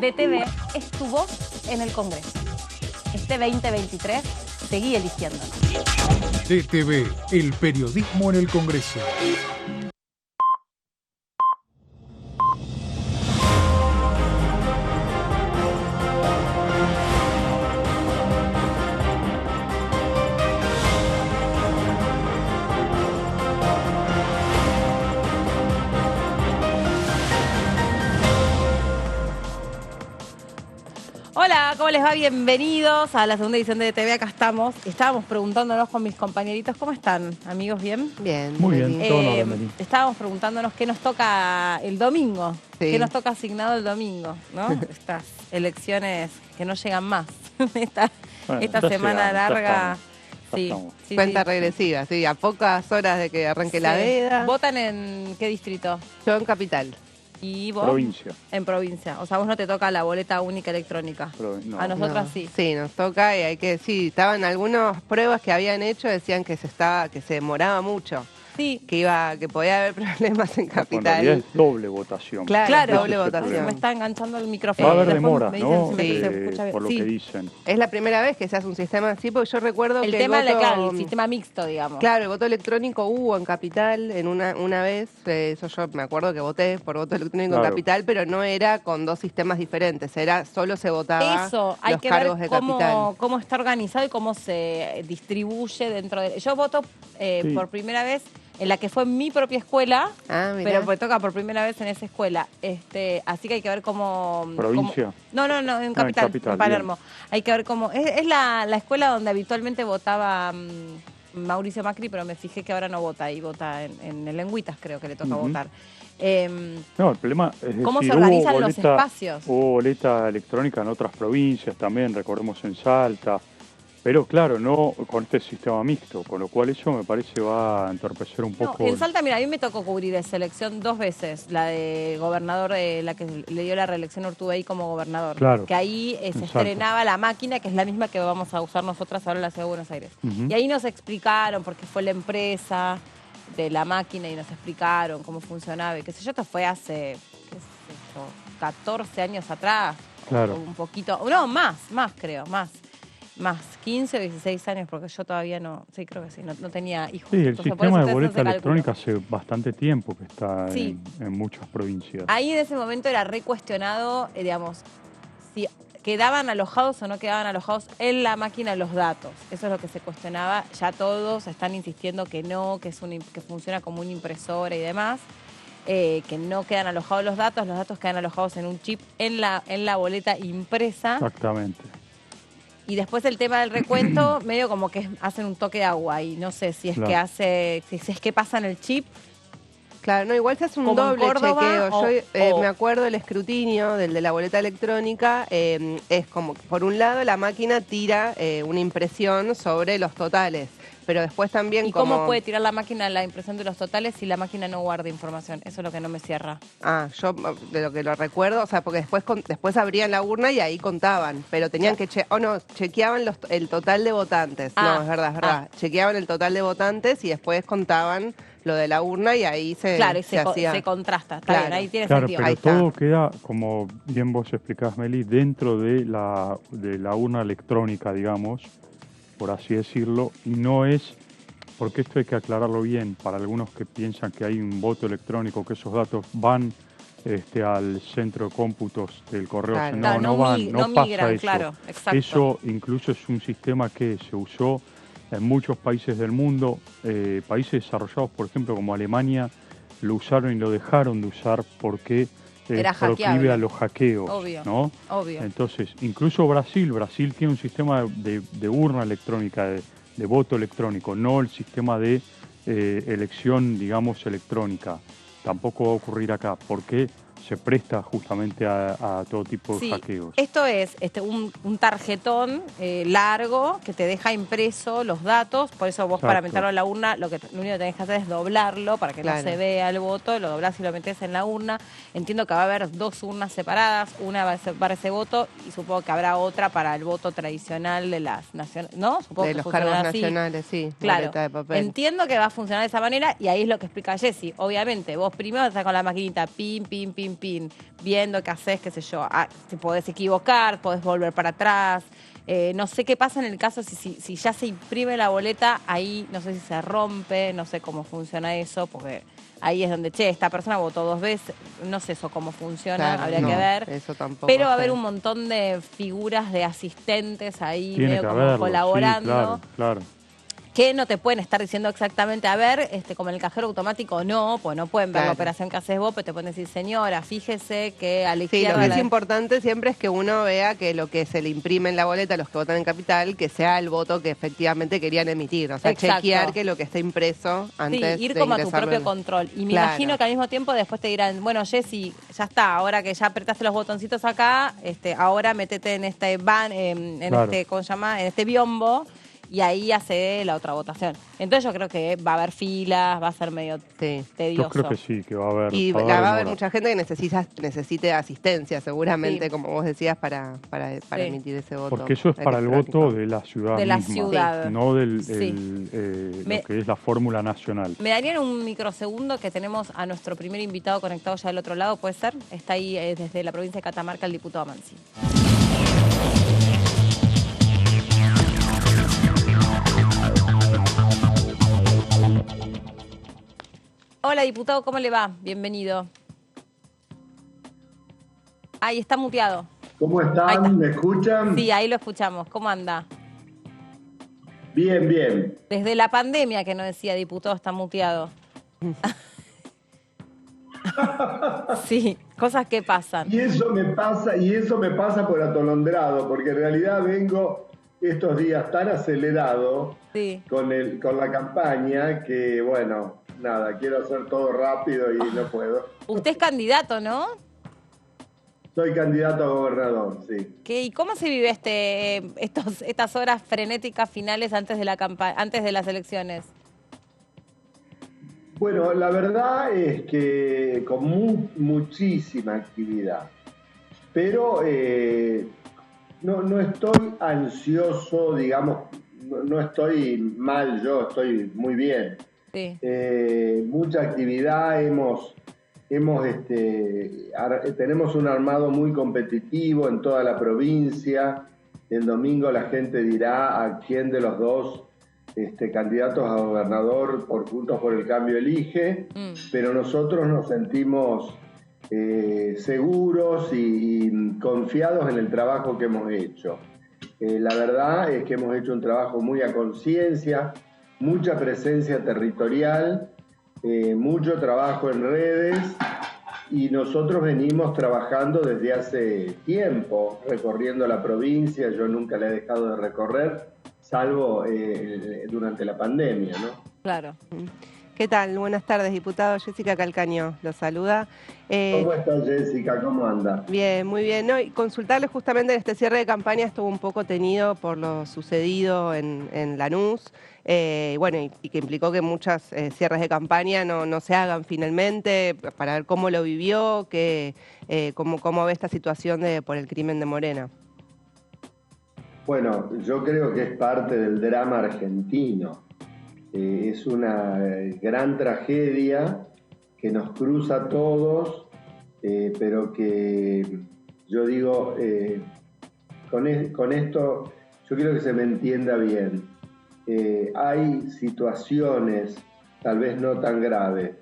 DTV es tu voz en el Congreso. Este 2023 seguí eligiéndonos. DTV, el periodismo en el Congreso. Hola, ¿cómo les va? Bienvenidos a la segunda edición de DTV. Acá estamos. Estábamos preguntándonos con mis compañeritos, ¿cómo están, amigos? ¿Bien? Bien. Muy bien, todo en orden, Meli. Estábamos preguntándonos qué nos toca el domingo. Sí. ¿Qué nos toca asignado el domingo? ¿No? Estas elecciones que no llegan más. esta Bueno, esta ya semana llegamos, ya larga. ya Sí, estamos. sí, Cuenta sí. regresiva, sí, a pocas horas de que arranque la Sí. veda. ¿Votan en qué distrito? Yo en Capital. ¿Y vos? Provincia. En provincia. O sea, vos no te toca la boleta única electrónica. No. A nosotras No. sí. Sí, nos toca y hay que, sí, estaban algunas pruebas que habían hecho, decían que se demoraba mucho, Sí. que podía haber problemas en En realidad Capital. es doble votación. Claro. Doble Ese es el votación. Me está enganchando el micrófono. Va a haber Después demoras, me dicen ¿no? si me- Sí. se escucha bien. Por lo Sí. que dicen. Es la primera vez que se hace un sistema así, porque yo recuerdo El que tema el voto, claro, el sistema mixto, digamos. Claro, el voto electrónico hubo en Capital en una vez, eso yo me acuerdo que voté por voto electrónico en Claro. Capital, pero no era con dos sistemas diferentes, solo se votaba Eso, hay los que cargos ver de Capital. cómo está organizado y cómo se distribuye dentro de... Yo voto Sí. por primera vez en la que fue mi propia escuela, Ah, mirá. pero me toca por primera vez en esa escuela. Así que hay que ver cómo... ¿Provincia? No, en Ah, en Capital, Capital, en Palermo. Hay que ver cómo... Es la escuela donde habitualmente votaba Mauricio Macri, pero me fijé que ahora no vota, y vota en el Lengüitas, creo que le toca Ujú. votar. No, el problema es ¿Cómo decir, se organizan hubo los boleta, espacios? Hubo boleta electrónica en otras provincias también, recordemos en Salta. Pero claro, no con este sistema mixto, con lo cual eso me parece va a entorpecer un No, poco. en Salta, mira, a mí me tocó cubrir esa elección 2 veces, la de gobernador, la que le dio la reelección a Urtubey como gobernador. Claro. Que ahí se Salta. estrenaba la máquina, que es la misma que vamos a usar nosotras ahora en la Ciudad de Buenos Aires. Ujú. Y ahí nos explicaron, porque fue la empresa de la máquina y nos explicaron cómo funcionaba y qué sé yo. Esto fue hace, qué sé yo, 14 años atrás. Claro. O un poquito, no, más creo, más 15 o 16 años, porque yo todavía no, sí, creo que sí, no tenía hijos. Sí, el Entonces, por sistema eso de ustedes boleta hacen cálculo. electrónica hace bastante tiempo que está Sí. en muchas provincias. Ahí en ese momento era recuestionado, digamos, si quedaban alojados o no quedaban alojados en la máquina los datos. Eso es lo que se cuestionaba. Ya todos están insistiendo que no, que funciona como una impresora y demás. Que no quedan alojados los datos quedan alojados en un chip en la boleta impresa. Exactamente. Y después el tema del recuento, medio como que hacen un toque de agua y no sé si es Claro. si es que pasan el chip. Claro, no, igual se hace un Como en doble Córdoba, chequeo. Yo o- me acuerdo el escrutinio del de la boleta electrónica, es como, por un lado la máquina tira una impresión sobre los totales, pero después también ¿Y como... cómo puede tirar la máquina la impresión de los totales si la máquina no guarda información? Eso es lo que no me cierra. Ah, yo de lo que lo recuerdo, o sea, porque después abrían la urna y ahí contaban, pero tenían que chequeaban el total de votantes. Ah, No, es verdad. Chequeaban el total de votantes y después contaban lo de la urna y ahí Claro, y se hacía. contrasta. Está Claro. bien, ahí tiene Claro, sentido. pero Ahí está. todo queda, como bien vos explicás, Meli, dentro de la urna electrónica, digamos, por así decirlo, y no es, porque esto hay que aclararlo bien, para algunos que piensan que hay un voto electrónico, que esos datos van al centro de cómputos del correo. Claro. No, Claro, no van, mi- no no pasa migran, eso. claro, exacto. Eso incluso es un sistema que se usó en muchos países del mundo, países desarrollados, por ejemplo, como Alemania, lo usaron y lo dejaron de usar porque Era proclive hackeable. a los hackeos, Obvio. ¿no? Obvio. Entonces, incluso Brasil tiene un sistema de urna electrónica, de voto electrónico, no el sistema de elección, digamos, electrónica. Tampoco va a ocurrir acá, porque se presta justamente a todo tipo de Sí, hackeos. esto es un tarjetón largo que te deja impreso los datos, por eso vos para Exacto. meterlo en la urna lo único que tenés que hacer es doblarlo para que no Claro. se vea el voto, lo doblás y lo metés en la urna. Entiendo que va a haber 2 urnas separadas, una va a ser para ese voto y supongo que habrá otra para el voto tradicional de las naciones, ¿no? Supongo De que los cargos funcionará así. nacionales, sí, Claro, boleta de papel. entiendo que va a funcionar de esa manera y ahí es lo que explica Jessy. Obviamente, vos primero estás con la maquinita, pim, pim, pim, pin, pin, viendo qué haces, qué sé yo. Te podés equivocar, podés volver para atrás. No sé qué pasa en el caso si ya se imprime la boleta, ahí no sé si se rompe, no sé cómo funciona eso, porque ahí es donde, esta persona votó 2 veces, no sé eso cómo funciona, Claro, habría no, que ver. eso tampoco Pero va a sé. haber un montón de figuras de asistentes ahí, Tiene medio que como haberlo, colaborando. sí, claro. Que no te pueden estar diciendo exactamente, a ver, como en el cajero automático, no, pues no pueden ver la Claro. operación que haces vos, pero te pueden decir, señora, fíjese que a la Sí, izquierda... lo que es la- importante siempre es que uno vea que lo que se le imprime en la boleta a los que votan en Capital, que sea el voto que efectivamente querían emitir. O sea, Exacto. chequear que lo que está impreso Sí, antes ir de como a tu ingresarlo propio en- control. Y me Claro. imagino que al mismo tiempo después te dirán, bueno, Jessy, ya está, ahora que ya apretaste los botoncitos acá, ahora métete en este Claro. ¿cómo se llama? En este biombo, y ahí hace la otra votación. Entonces yo creo que va a haber filas, va a ser medio Sí. tedioso. Yo creo que sí, que va a haber. Y va a va a haber demora. mucha gente que necesite asistencia, seguramente, Sí. como vos decías, para Sí. emitir ese voto. Porque eso es para el electrónico. voto de la ciudad De la misma, ciudad. no del Sí. lo que es la fórmula nacional. Me darían un microsegundo que tenemos a nuestro primer invitado conectado ya del otro lado, ¿puede ser? Está ahí desde la provincia de Catamarca el diputado Amansi. Hola, diputado, ¿cómo le va? Bienvenido. Ahí está muteado. ¿Cómo Ahí está. están? ¿Me escuchan? Sí, ahí lo escuchamos. ¿Cómo anda? Bien, bien. Desde la pandemia que no decía diputado está muteado. Sí, cosas que pasan. Y eso me pasa por atolondrado, porque en realidad vengo estos días tan acelerado Sí. con la campaña que, bueno, nada, quiero hacer todo rápido y no puedo. Usted es candidato, ¿no? Soy candidato a gobernador, sí. ¿Y cómo se vive estas horas frenéticas finales antes de la antes de las elecciones? Bueno, la verdad es que con muchísima actividad, pero no estoy ansioso, digamos, no estoy mal, yo estoy muy bien. Sí. Mucha actividad, tenemos un armado muy competitivo en toda la provincia. El domingo la gente dirá a quién de los dos candidatos a gobernador por Juntos por el Cambio elige, pero nosotros nos sentimos seguros y confiados en el trabajo que hemos hecho. La verdad es que hemos hecho un trabajo muy a conciencia, mucha presencia territorial, mucho trabajo en redes, y nosotros venimos trabajando desde hace tiempo, recorriendo la provincia. Yo nunca la he dejado de recorrer, salvo durante la pandemia, ¿no? Claro. ¿Qué tal? Buenas tardes, diputado. Jessica Calcaño lo saluda. ¿Cómo estás, Jessica? ¿Cómo anda? Bien, muy bien. No, y consultarle justamente en este cierre de campaña estuvo un poco tenido por lo sucedido en Lanús, bueno, y que implicó que muchos cierres de campaña no se hagan finalmente, para ver cómo lo vivió, cómo ve esta situación por el crimen de Morena. Bueno, yo creo que es parte del drama argentino. Es una gran tragedia que nos cruza a todos, pero que yo digo, con esto yo quiero que se me entienda bien. Hay situaciones, tal vez no tan graves,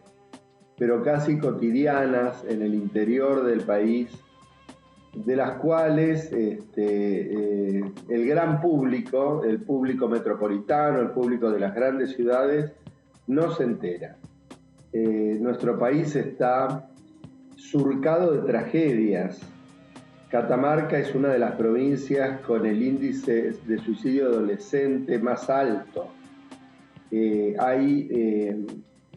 pero casi cotidianas en el interior del país, de las cuales el gran público, el público metropolitano, el público de las grandes ciudades, no se entera. Nuestro país está surcado de tragedias. Catamarca es una de las provincias con el índice de suicidio adolescente más alto. Hay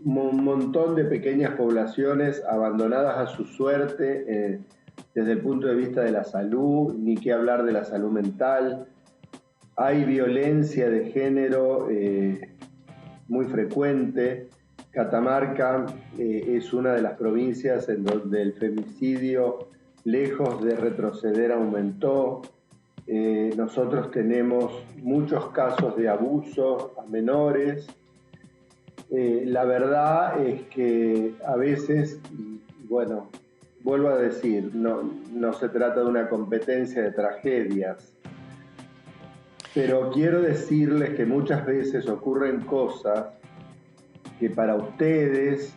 un montón de pequeñas poblaciones abandonadas a su suerte desde el punto de vista de la salud, ni qué hablar de la salud mental. Hay violencia de género muy frecuente. Catamarca es una de las provincias en donde el femicidio, lejos de retroceder, aumentó. Nosotros tenemos muchos casos de abuso a menores. La verdad es que a veces, bueno, vuelvo a decir, no se trata de una competencia de tragedias, pero quiero decirles que muchas veces ocurren cosas que para ustedes,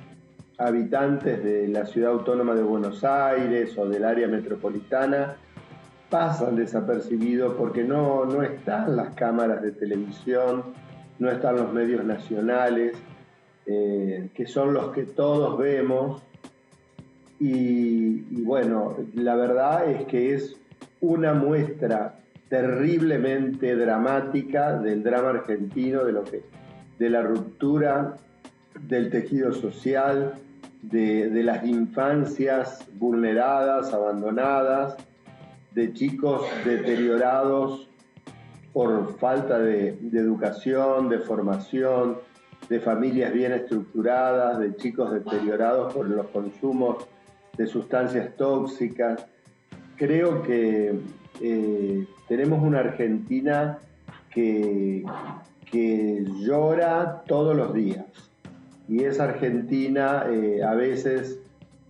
habitantes de la Ciudad Autónoma de Buenos Aires o del área metropolitana, pasan desapercibidos porque no están las cámaras de televisión, no están los medios nacionales, que son los que todos vemos. Y bueno, la verdad es que es una muestra terriblemente dramática del drama argentino, de la ruptura del tejido social, de las infancias vulneradas, abandonadas, de chicos deteriorados por falta de educación, de formación, de familias bien estructuradas, de chicos deteriorados por los consumos de sustancias tóxicas. Creo que tenemos una Argentina que llora todos los días. Y esa Argentina a veces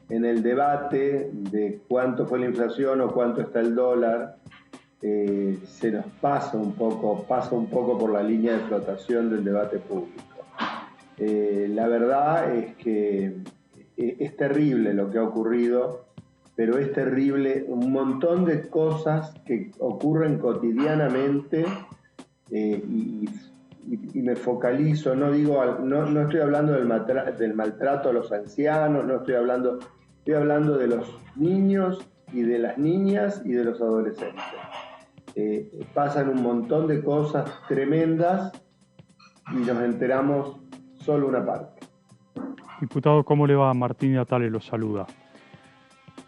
en el debate de cuánto fue la inflación o cuánto está el dólar, se nos pasa un poco por la línea de flotación del debate público. La verdad es que es terrible lo que ha ocurrido, pero es terrible un montón de cosas que ocurren cotidianamente y me focalizo, no estoy hablando del maltrato a los ancianos, estoy hablando de los niños y de las niñas y de los adolescentes. Pasan un montón de cosas tremendas y nos enteramos solo una parte. Diputado, ¿cómo le va? Martín Natale lo saluda.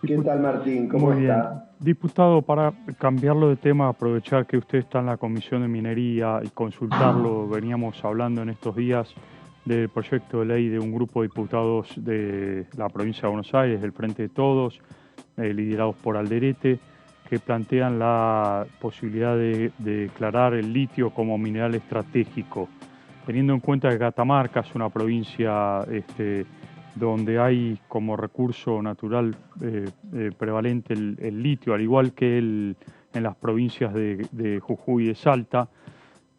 ¿Qué tal, Martín? ¿Cómo está? Diputado, para cambiarlo de tema, aprovechar que usted está en la Comisión de Minería y consultarlo, veníamos hablando en estos días del proyecto de ley de un grupo de diputados de la provincia de Buenos Aires, del Frente de Todos, liderados por Alderete, que plantean la posibilidad de declarar el litio como mineral estratégico, teniendo en cuenta que Catamarca es una provincia donde hay como recurso natural prevalente el litio, al igual que en las provincias de Jujuy y de Salta.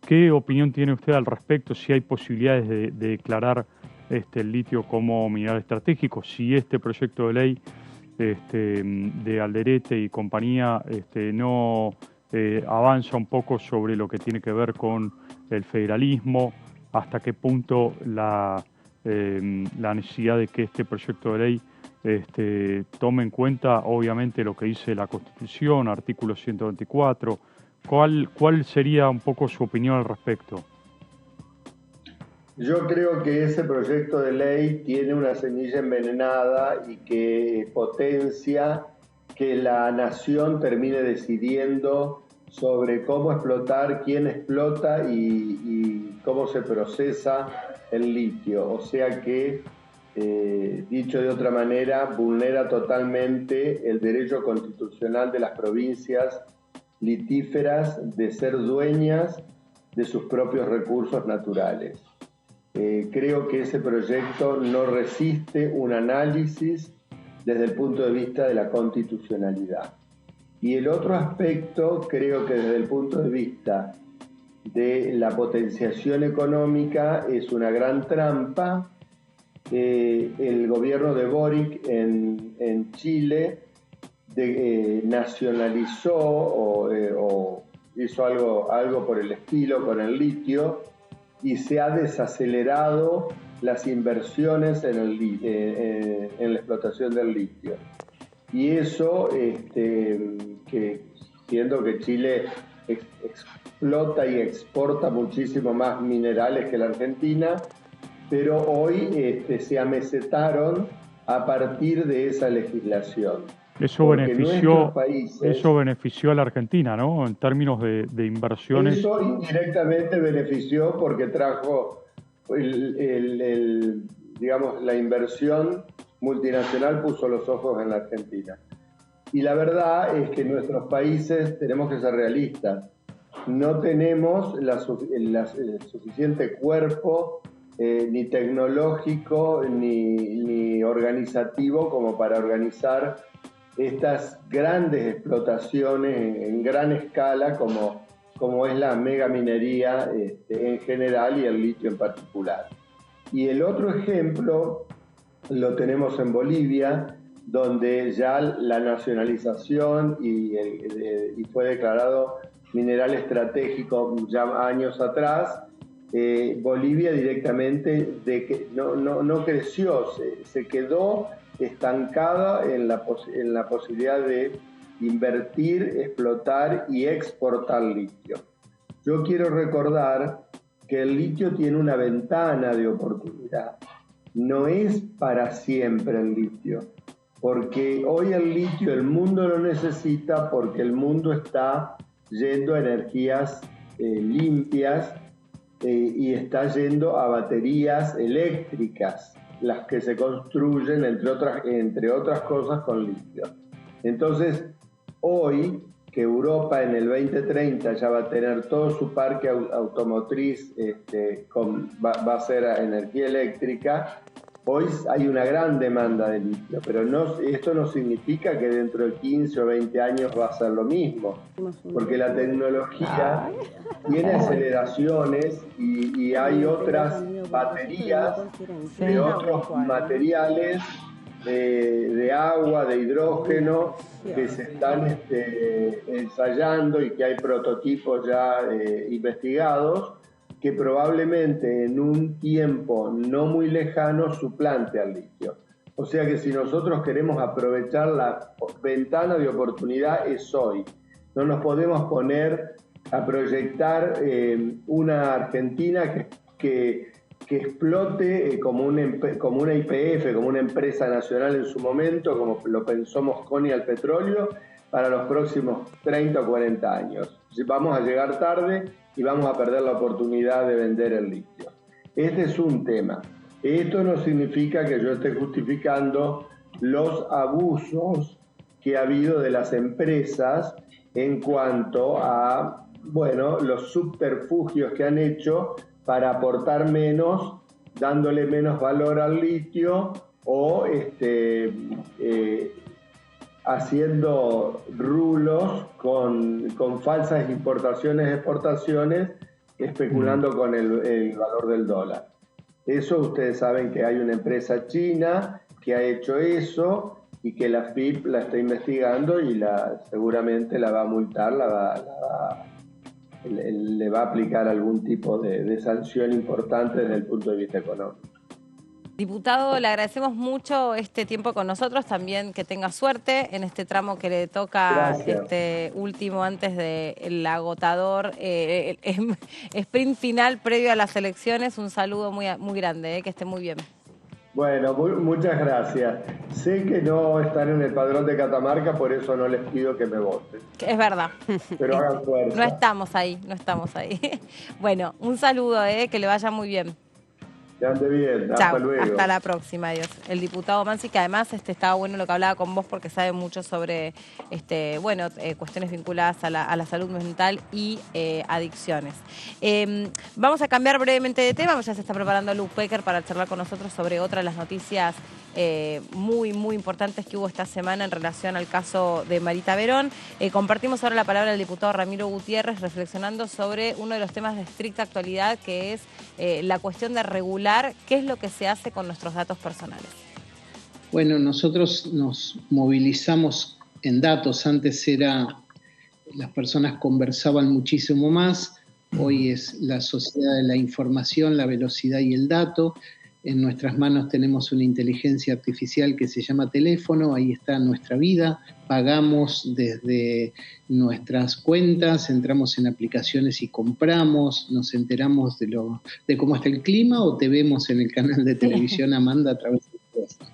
¿Qué opinión tiene usted al respecto? Si hay posibilidades de declarar el litio como mineral estratégico, si este proyecto de ley de Alderete y compañía no avanza un poco sobre lo que tiene que ver con el federalismo, hasta qué punto la necesidad de que este proyecto de ley tome en cuenta, obviamente, lo que dice la Constitución, artículo 124. ¿Cuál sería un poco su opinión al respecto? Yo creo que ese proyecto de ley tiene una semilla envenenada y que potencia que la nación termine decidiendo sobre cómo explotar, quién explota y cómo se procesa el litio. O sea que, dicho de otra manera, vulnera totalmente el derecho constitucional de las provincias litíferas de ser dueñas de sus propios recursos naturales. Creo que ese proyecto no resiste un análisis desde el punto de vista de la constitucionalidad. Y el otro aspecto, creo que desde el punto de vista de la potenciación económica, es una gran trampa. El gobierno de Boric en Chile nacionalizó o hizo algo por el estilo con el litio y se ha desacelerado las inversiones en la explotación del litio. Y eso, que siendo que Chile explota y exporta muchísimo más minerales que la Argentina, pero hoy se amesetaron a partir de esa legislación. Eso benefició a la Argentina, ¿no? En términos de inversiones. Eso indirectamente benefició porque trajo la inversión multinacional, puso los ojos en la Argentina. Y la verdad es que nuestros países tenemos que ser realistas. No tenemos el suficiente cuerpo ni tecnológico ni organizativo como para organizar estas grandes explotaciones en gran escala como es la megaminería en general y el litio en particular. Y el otro ejemplo lo tenemos en Bolivia, donde ya la nacionalización y fue declarado mineral estratégico ya años atrás. Bolivia directamente no creció, se quedó estancada en la posibilidad de invertir, explotar y exportar litio. Yo quiero recordar que el litio tiene una ventana de oportunidad. No es para siempre el litio, porque hoy el litio el mundo lo necesita porque el mundo está yendo a energías limpias y está yendo a baterías eléctricas, las que se construyen entre otras cosas con litio. Entonces, hoy que Europa en el 2030 ya va a tener todo su parque automotriz, va a ser a energía eléctrica, hoy hay una gran demanda de litio, pero esto no significa que dentro de 15 o 20 años va a ser lo mismo, porque la tecnología tiene aceleraciones y hay otras baterías de otros materiales de agua, de hidrógeno, que se están ensayando y que hay prototipos ya investigados, que probablemente en un tiempo no muy lejano suplante al litio. O sea que si nosotros queremos aprovechar la ventana de oportunidad es hoy. No nos podemos poner a proyectar una Argentina que explote como una YPF, como una empresa nacional en su momento, como lo pensó Mosconi al petróleo, para los próximos 30 o 40 años. Vamos a llegar tarde y vamos a perder la oportunidad de vender el litio. Este es un tema. Esto no significa que yo esté justificando los abusos que ha habido de las empresas en cuanto a, los subterfugios que han hecho para aportar menos, dándole menos valor al litio o haciendo rulos con falsas importaciones y exportaciones, especulando con el valor del dólar. Eso ustedes saben que hay una empresa china que ha hecho eso y que la FIP la está investigando y seguramente la va a multar, le va a aplicar algún tipo de sanción importante desde el punto de vista económico. Diputado, le agradecemos mucho este tiempo con nosotros, también que tenga suerte en este tramo que le toca último antes del agotador sprint final previo a las elecciones. Un saludo muy, muy grande, que esté muy bien. Bueno, muchas gracias. Sé que no están en el padrón de Catamarca, por eso no les pido que me voten. Es verdad. Pero hagan fuerza. No estamos ahí. Bueno, un saludo, que le vaya muy bien. Que ande bien, Chao, hasta luego. Hasta la próxima, adiós. El diputado Mansi, que además estaba bueno lo que hablaba con vos porque sabe mucho sobre cuestiones vinculadas a la salud mental y adicciones. Vamos a cambiar brevemente de tema, ya se está preparando Luke Becker para charlar con nosotros sobre otra de las noticias muy, muy importantes que hubo esta semana en relación al caso de Marita Verón. Compartimos ahora la palabra del diputado Ramiro Gutiérrez reflexionando sobre uno de los temas de estricta actualidad, que es la cuestión de regular qué es lo que se hace con nuestros datos personales. Bueno, nosotros nos movilizamos en datos. Antes las personas conversaban muchísimo más. Hoy es la sociedad de la información, la velocidad y el dato. En nuestras manos tenemos una inteligencia artificial que se llama teléfono, ahí está nuestra vida, pagamos desde nuestras cuentas, entramos en aplicaciones y compramos, nos enteramos de cómo está el clima o te vemos en el canal de televisión Amanda a través de esto.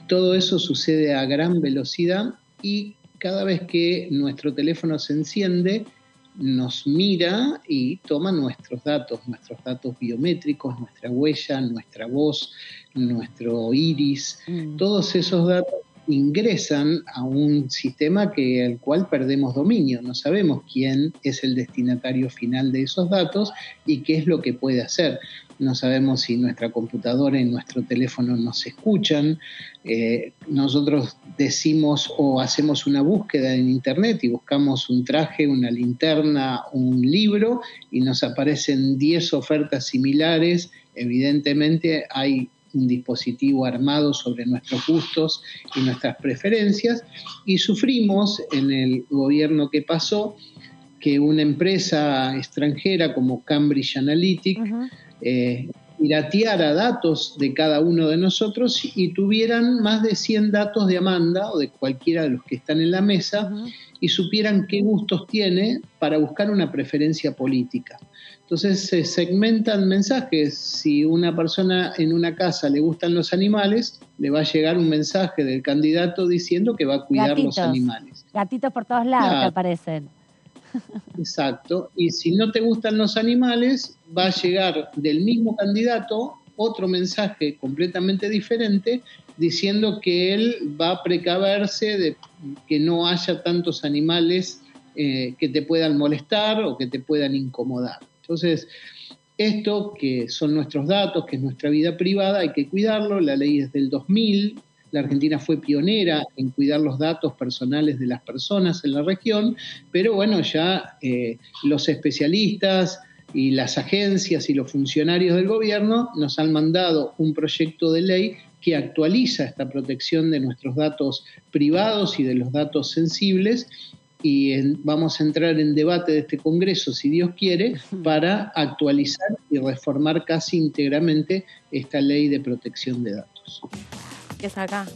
Todo eso sucede a gran velocidad y cada vez que nuestro teléfono se enciende, nos mira y toma nuestros datos biométricos, nuestra huella, nuestra voz, nuestro iris. Todos esos datos ingresan a un sistema al cual perdemos dominio. No sabemos quién es el destinatario final de esos datos y qué es lo que puede hacer. No sabemos si nuestra computadora y nuestro teléfono nos escuchan. Nosotros decimos o hacemos una búsqueda en internet y buscamos un traje, una linterna, un libro y nos aparecen 10 ofertas similares. Evidentemente hay un dispositivo armado sobre nuestros gustos y nuestras preferencias, y sufrimos en el gobierno que pasó que una empresa extranjera como Cambridge Analytica pirateara datos de cada uno de nosotros y tuvieran más de 100 datos de Amanda o de cualquiera de los que están en la mesa y supieran qué gustos tiene para buscar una preferencia política. Entonces se segmentan mensajes. Si una persona en una casa le gustan los animales, le va a llegar un mensaje del candidato diciendo que va a cuidar los animales. Gatitos por todos lados te aparecen. Exacto. Y si no te gustan los animales, va a llegar del mismo candidato otro mensaje completamente diferente diciendo que él va a precaverse de que no haya tantos animales que te puedan molestar o que te puedan incomodar. Entonces, esto que son nuestros datos, que es nuestra vida privada, hay que cuidarlo. La ley es del 2000. La Argentina fue pionera en cuidar los datos personales de las personas en la región, pero bueno, ya los especialistas y las agencias y los funcionarios del gobierno nos han mandado un proyecto de ley que actualiza esta protección de nuestros datos privados y de los datos sensibles, y vamos a entrar en debate de este Congreso, si Dios quiere, para actualizar y reformar casi íntegramente esta ley de protección de datos. Es acá.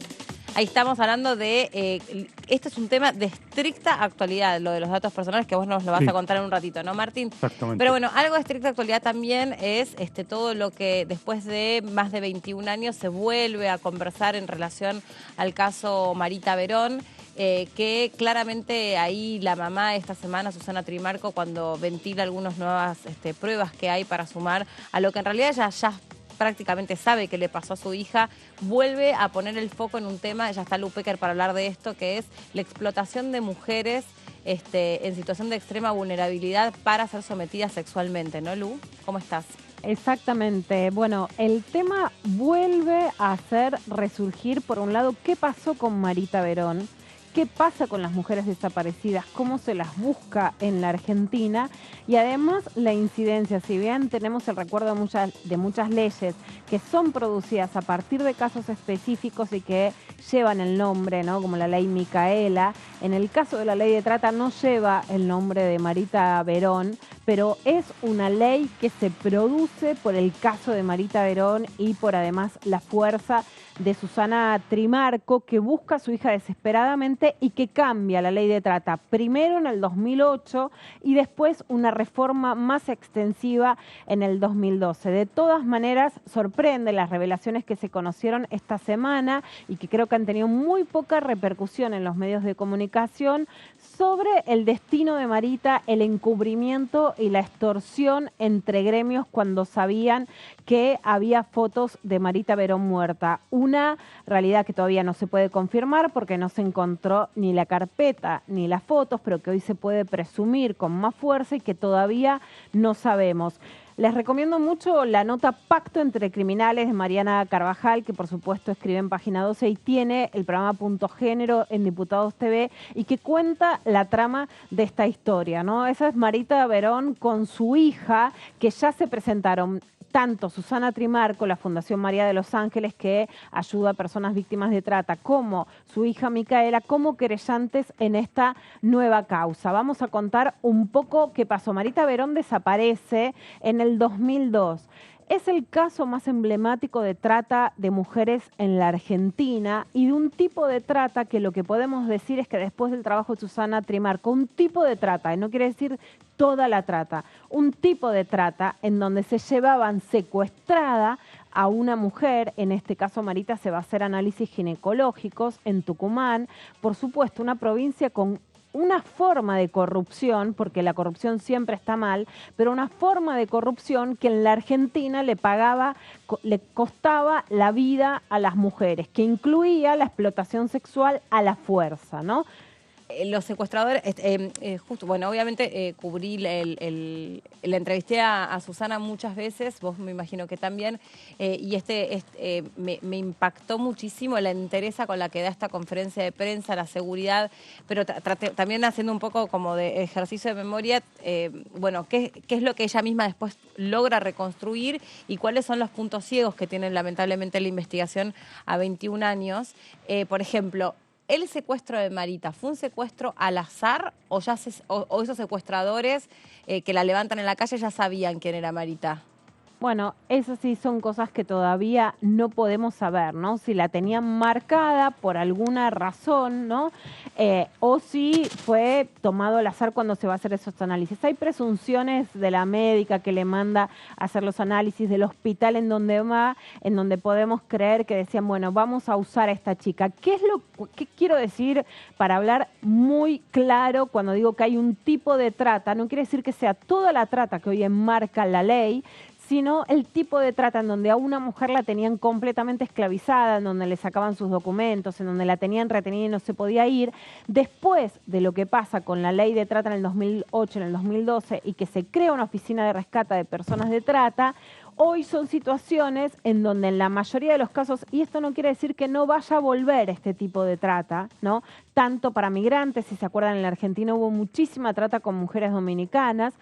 Ahí estamos hablando de, esto es un tema de estricta actualidad, lo de los datos personales, que vos nos lo vas a contar en un ratito, ¿no, Martín? Exactamente. Pero bueno, algo de estricta actualidad también es todo lo que después de más de 21 años se vuelve a conversar en relación al caso Marita Verón, que claramente ahí la mamá esta semana, Susana Trimarco, cuando ventila algunas nuevas pruebas que hay para sumar a lo que en realidad ya prácticamente sabe que le pasó a su hija, vuelve a poner el foco en un tema, ya está Lu Pecker para hablar de esto, que es la explotación de mujeres en situación de extrema vulnerabilidad para ser sometidas sexualmente, ¿no, Lu? ¿Cómo estás? Exactamente. Bueno, el tema vuelve a hacer resurgir, por un lado, qué pasó con Marita Verón, qué pasa con las mujeres desaparecidas, cómo se las busca en la Argentina, y además la incidencia. Si bien tenemos el recuerdo de muchas leyes que son producidas a partir de casos específicos y que llevan el nombre, ¿no? Como la ley Micaela, en el caso de la ley de trata no lleva el nombre de Marita Verón, pero es una ley que se produce por el caso de Marita Verón y por además la fuerza de Susana Trimarco, que busca a su hija desesperadamente y que cambia la ley de trata, primero en el 2008 y después una reforma más extensiva en el 2012. De todas maneras, sorprende las revelaciones que se conocieron esta semana y que creo que han tenido muy poca repercusión en los medios de comunicación sobre el destino de Marita, el encubrimiento y la extorsión entre gremios cuando sabían que había fotos de Marita Verón muerta. Una realidad que todavía no se puede confirmar porque no se encontró ni la carpeta ni las fotos, pero que hoy se puede presumir con más fuerza y que todavía no sabemos. Les recomiendo mucho la nota Pacto entre Criminales de Mariana Carvajal, que por supuesto escribe en Página 12 y tiene el programa Punto Género en Diputados TV y que cuenta la trama de esta historia, ¿no? Esa es Marita Verón con su hija, que ya se presentaron tanto Susana Trimarco, la Fundación María de los Ángeles, que ayuda a personas víctimas de trata, como su hija Micaela, como querellantes en esta nueva causa. Vamos a contar un poco qué pasó. Marita Verón desaparece en el 2002. Es el caso más emblemático de trata de mujeres en la Argentina y de un tipo de trata que lo que podemos decir es que después del trabajo de Susana Trimarco, un tipo de trata, y no quiere decir toda la trata, un tipo de trata en donde se llevaban secuestrada a una mujer, en este caso Marita se va a hacer análisis ginecológicos en Tucumán, por supuesto una provincia con una forma de corrupción, porque la corrupción siempre está mal, pero una forma de corrupción que en la Argentina le costaba la vida a las mujeres, que incluía la explotación sexual a la fuerza, ¿no? Los secuestradores, justo, bueno, obviamente cubrí, la entrevisté a Susana muchas veces, vos me imagino que también, y me impactó muchísimo la entereza con la que da esta conferencia de prensa, la seguridad, pero también haciendo un poco como de ejercicio de memoria, bueno, qué es lo que ella misma después logra reconstruir y cuáles son los puntos ciegos que tienen lamentablemente la investigación a 21 años. Por ejemplo, ¿el secuestro de Marita fue un secuestro al azar o esos secuestradores que la levantan en la calle ya sabían quién era Marita? Bueno, esas sí son cosas que todavía no podemos saber, ¿no? Si la tenían marcada por alguna razón, ¿no? O si fue tomado al azar cuando se va a hacer esos análisis. Hay presunciones de la médica que le manda a hacer los análisis del hospital en donde va, en donde podemos creer que decían, bueno, vamos a usar a esta chica. ¿Qué quiero decir para hablar muy claro cuando digo que hay un tipo de trata? No quiere decir que sea toda la trata que hoy enmarca la ley, sino el tipo de trata en donde a una mujer la tenían completamente esclavizada, en donde le sacaban sus documentos, en donde la tenían retenida y no se podía ir. Después de lo que pasa con la ley de trata en el 2008, en el 2012, y que se crea una oficina de rescate de personas de trata, hoy son situaciones en donde en la mayoría de los casos, y esto no quiere decir que no vaya a volver este tipo de trata, ¿no? Tanto para migrantes, si se acuerdan, en la Argentina hubo muchísima trata con mujeres dominicanas,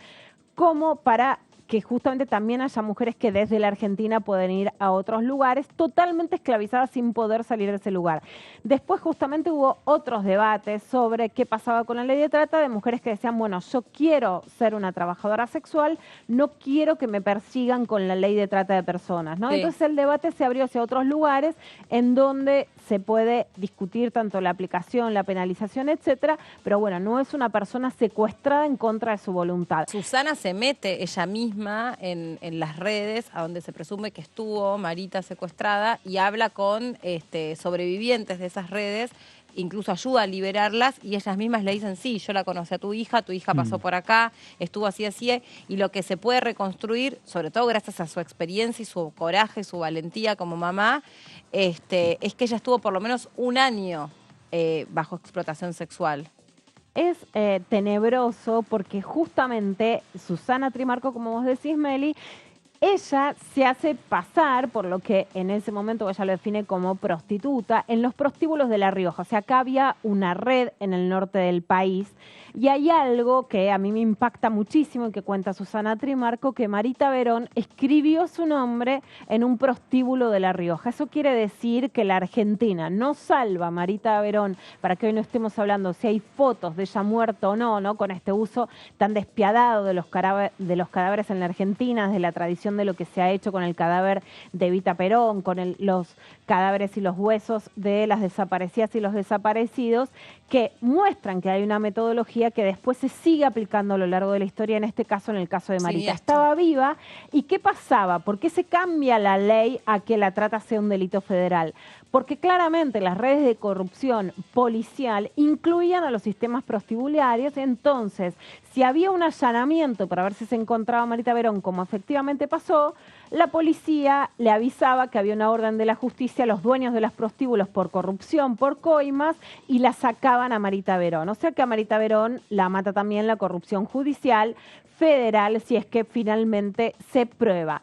como para que justamente también haya mujeres que desde la Argentina pueden ir a otros lugares totalmente esclavizadas sin poder salir de ese lugar. Después justamente hubo otros debates sobre qué pasaba con la ley de trata de mujeres que decían, bueno, yo quiero ser una trabajadora sexual, no quiero que me persigan con la ley de trata de personas, ¿no? Sí. Entonces el debate se abrió hacia otros lugares en donde se puede discutir tanto la aplicación, la penalización, etcétera, pero bueno, no es una persona secuestrada en contra de su voluntad. Susana se mete ella misma en las redes, a donde se presume que estuvo Marita secuestrada, y habla con sobrevivientes de esas redes, incluso ayuda a liberarlas, y ellas mismas le dicen, sí, yo la conocí a tu hija pasó por acá, estuvo así, y lo que se puede reconstruir, sobre todo gracias a su experiencia y su coraje, su valentía como mamá, es que ella estuvo por lo menos un año bajo explotación sexual. Es tenebroso porque justamente Susana Trimarco, como vos decís, Meli, ella se hace pasar por lo que en ese momento ella lo define como prostituta en los prostíbulos de La Rioja. O sea, acá había una red en el norte del país y hay algo que a mí me impacta muchísimo y que cuenta Susana Trimarco, que Marita Verón escribió su nombre en un prostíbulo de La Rioja. Eso quiere decir que la Argentina no salva a Marita Verón, para que hoy no estemos hablando si hay fotos de ella muerta o no, ¿no? Con este uso tan despiadado de los cadáveres en la Argentina, de la tradición de lo que se ha hecho con el cadáver de Evita Perón, con los cadáveres y los huesos de las desaparecidas y los desaparecidos, que muestran que hay una metodología que después se sigue aplicando a lo largo de la historia, en este caso, en el caso de Marita. Sí, estaba viva, ¿y qué pasaba? ¿Por qué se cambia la ley a que la trata sea un delito federal? Porque claramente las redes de corrupción policial incluían a los sistemas prostibularios, entonces, si había un allanamiento para ver si se encontraba Marita Verón, como efectivamente pasó, la policía le avisaba que había una orden de la justicia a los dueños de los prostíbulos por corrupción, por coimas, y la sacaban a Marita Verón. O sea que a Marita Verón la mata también la corrupción judicial federal, si es que finalmente se prueba.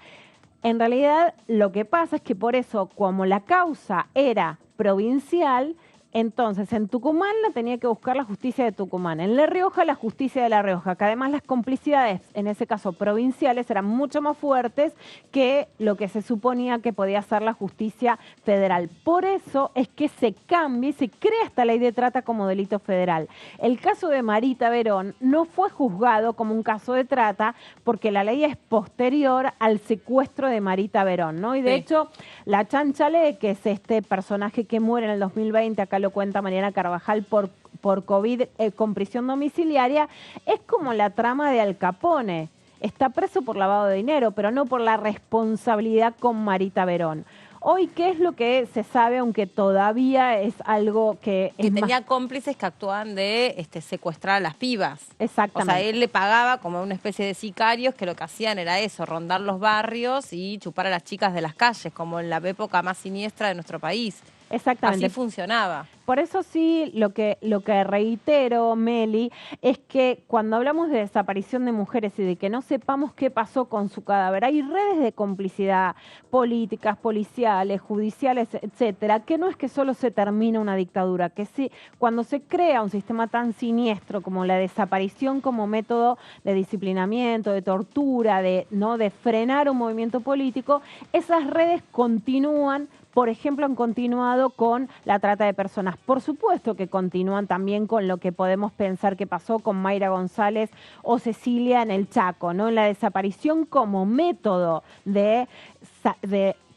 En realidad, lo que pasa es que por eso, como la causa era provincial, entonces en Tucumán la tenía que buscar la justicia de Tucumán, en La Rioja la justicia de La Rioja, que además las complicidades, en ese caso provinciales, eran mucho más fuertes que lo que se suponía que podía hacer la justicia federal. Por eso es que se cambia y se crea esta ley de trata como delito federal. El caso de Marita Verón no fue juzgado como un caso de trata porque la ley es posterior al secuestro de Marita Verón, ¿no? Y de hecho, la Chanchalé, que es este personaje que muere en el 2020, acá lo cuenta Mariana Carvajal, por COVID con prisión domiciliaria, es como la trama de Al Capone. Está preso por lavado de dinero, pero no por la responsabilidad con Marita Verón. Hoy, ¿qué es lo que se sabe, aunque todavía es algo que Que es tenía cómplices que actuaban de secuestrar a las pibas. Exactamente. O sea, él le pagaba como una especie de sicarios que lo que hacían era eso, rondar los barrios y chupar a las chicas de las calles, como en la época más siniestra de nuestro país. Exactamente. Así funcionaba. Por eso sí, lo que reitero, Meli, es que cuando hablamos de desaparición de mujeres y de que no sepamos qué pasó con su cadáver, hay redes de complicidad políticas, policiales, judiciales, etcétera, que no es que solo se termina una dictadura, que sí, cuando se crea un sistema tan siniestro como la desaparición como método de disciplinamiento, de tortura, de frenar un movimiento político, esas redes continúan. Por ejemplo, han continuado con la trata de personas. Por supuesto que continúan también con lo que podemos pensar que pasó con Mayra González o Cecilia en el Chaco, ¿no? En la desaparición como método de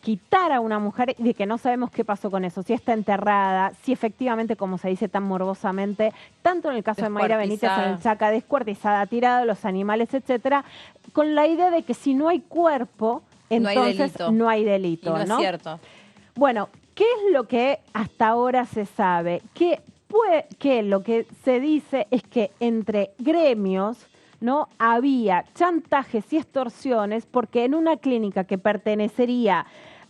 quitar a una mujer y de que no sabemos qué pasó con eso, si está enterrada, si efectivamente, como se dice tan morbosamente, tanto en el caso de Mayra Benítez en el Chaco, descuartizada, tirada, los animales, etcétera, con la idea de que si no hay cuerpo, entonces no hay delito. Y no es cierto. Bueno, ¿qué es lo que hasta ahora se sabe? Que lo que se dice es que entre gremios no había chantajes y extorsiones porque en una clínica que pertenecería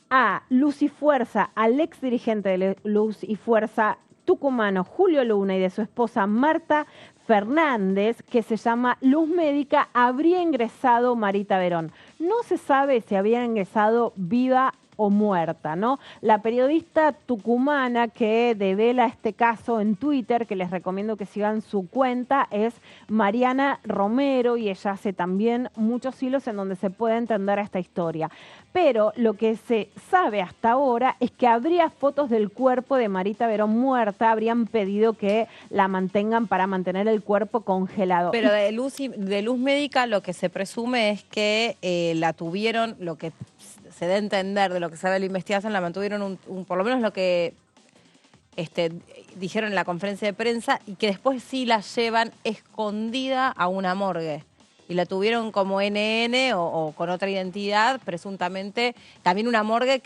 a Luz y Fuerza, al ex dirigente de Luz y Fuerza tucumano Julio Luna y de su esposa Marta Fernández, que se llama Luz Médica, habría ingresado Marita Verón. No se sabe si había ingresado viva o muerta, ¿no? La periodista tucumana que devela este caso en Twitter, que les recomiendo que sigan su cuenta, es Mariana Romero, y ella hace también muchos hilos en donde se puede entender esta historia. Pero lo que se sabe hasta ahora es que habría fotos del cuerpo de Marita Verón muerta, habrían pedido que la mantengan para mantener el cuerpo congelado. Pero de Luz Médica lo que se presume es que la tuvieron, lo que se da a entender de lo que sabe la investigación, la mantuvieron por lo menos lo que dijeron en la conferencia de prensa, y que después sí la llevan escondida a una morgue. Y la tuvieron como NN o con otra identidad, presuntamente, también una morgue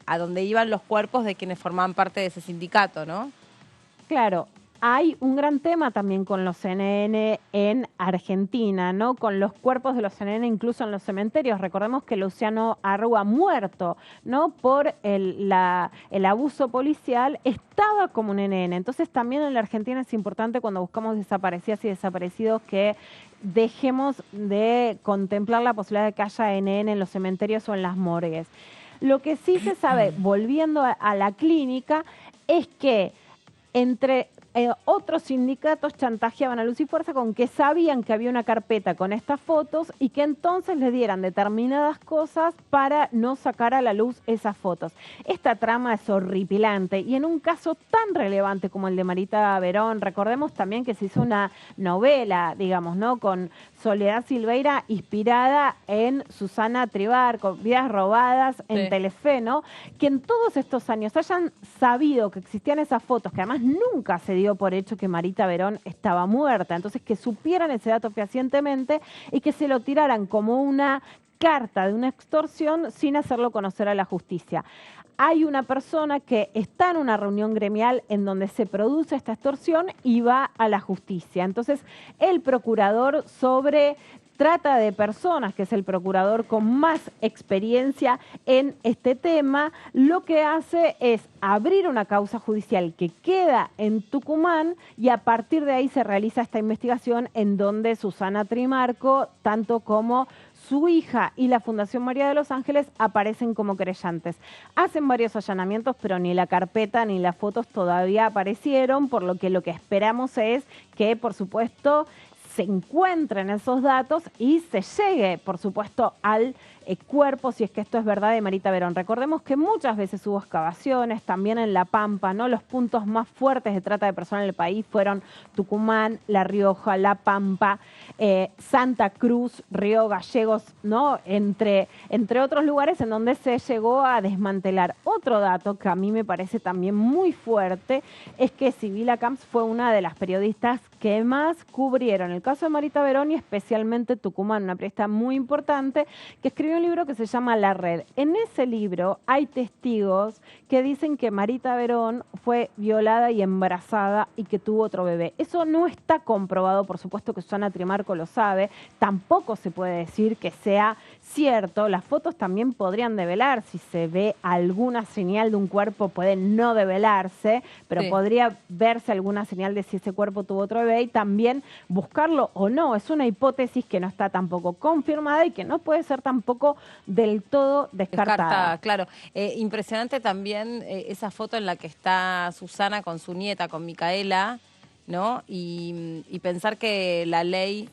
a donde iban los cuerpos de quienes formaban parte de ese sindicato, ¿no? Claro. Hay un gran tema también con los CNN en Argentina, ¿no? Con los cuerpos de los CNN incluso en los cementerios. Recordemos que Luciano Arrua, muerto, ¿no? Por el abuso policial, estaba como un NN. Entonces también en la Argentina es importante cuando buscamos desaparecidas y desaparecidos que dejemos de contemplar la posibilidad de que haya NN en los cementerios o en las morgues. Lo que sí se sabe, volviendo a la clínica, es que entre otros sindicatos chantajeaban a Luz y Fuerza con que sabían que había una carpeta con estas fotos y que entonces les dieran determinadas cosas para no sacar a la luz esas fotos. Esta trama es horripilante y en un caso tan relevante como el de Marita Verón, recordemos también que se hizo una novela, digamos, ¿no? Con Soledad Silveira, inspirada en Susana Tribar, con Vidas Robadas en Telefe, ¿no? Que en todos estos años hayan sabido que existían esas fotos, que además nunca se dio por hecho que Marita Verón estaba muerta, entonces que supieran ese dato fehacientemente y que se lo tiraran como una carta de una extorsión sin hacerlo conocer a la justicia. Hay una persona que está en una reunión gremial en donde se produce esta extorsión y va a la justicia. Entonces, el procurador sobre trata de personas, que es el procurador con más experiencia en este tema, lo que hace es abrir una causa judicial que queda en Tucumán y a partir de ahí se realiza esta investigación en donde Susana Trimarco, tanto como su hija y la Fundación María de los Ángeles aparecen como querellantes. Hacen varios allanamientos, pero ni la carpeta ni las fotos todavía aparecieron, por lo que esperamos es que, por supuesto, se encuentren esos datos y se llegue, por supuesto, al cuerpo, si es que esto es verdad, de Marita Verón. Recordemos que muchas veces hubo excavaciones, también en La Pampa, ¿no? Los puntos más fuertes de trata de personas en el país fueron Tucumán, La Rioja, La Pampa, Santa Cruz, Río Gallegos, ¿no? Entre otros lugares en donde se llegó a desmantelar. Otro dato que a mí me parece también muy fuerte es que Sibila Camps fue una de las periodistas que más cubrieron el caso de Marita Verón y especialmente Tucumán, una periodista muy importante que escribió escribió un libro que se llama La Red. En ese libro hay testigos que dicen que Marita Verón fue violada y embarazada y que tuvo otro bebé. Eso no está comprobado, por supuesto que Susana Trimarco lo sabe, tampoco se puede decir que sea cierto. Las fotos también podrían develar, si se ve alguna señal de un cuerpo puede no develarse, pero Sí. podría verse alguna señal de si ese cuerpo tuvo otro bebé y también buscarlo o no. Es una hipótesis que no está tampoco confirmada y que no puede ser tampoco del todo descartada. Claro. Impresionante también esa foto en la que está Susana con su nieta, con Micaela, ¿no? Y pensar que la ley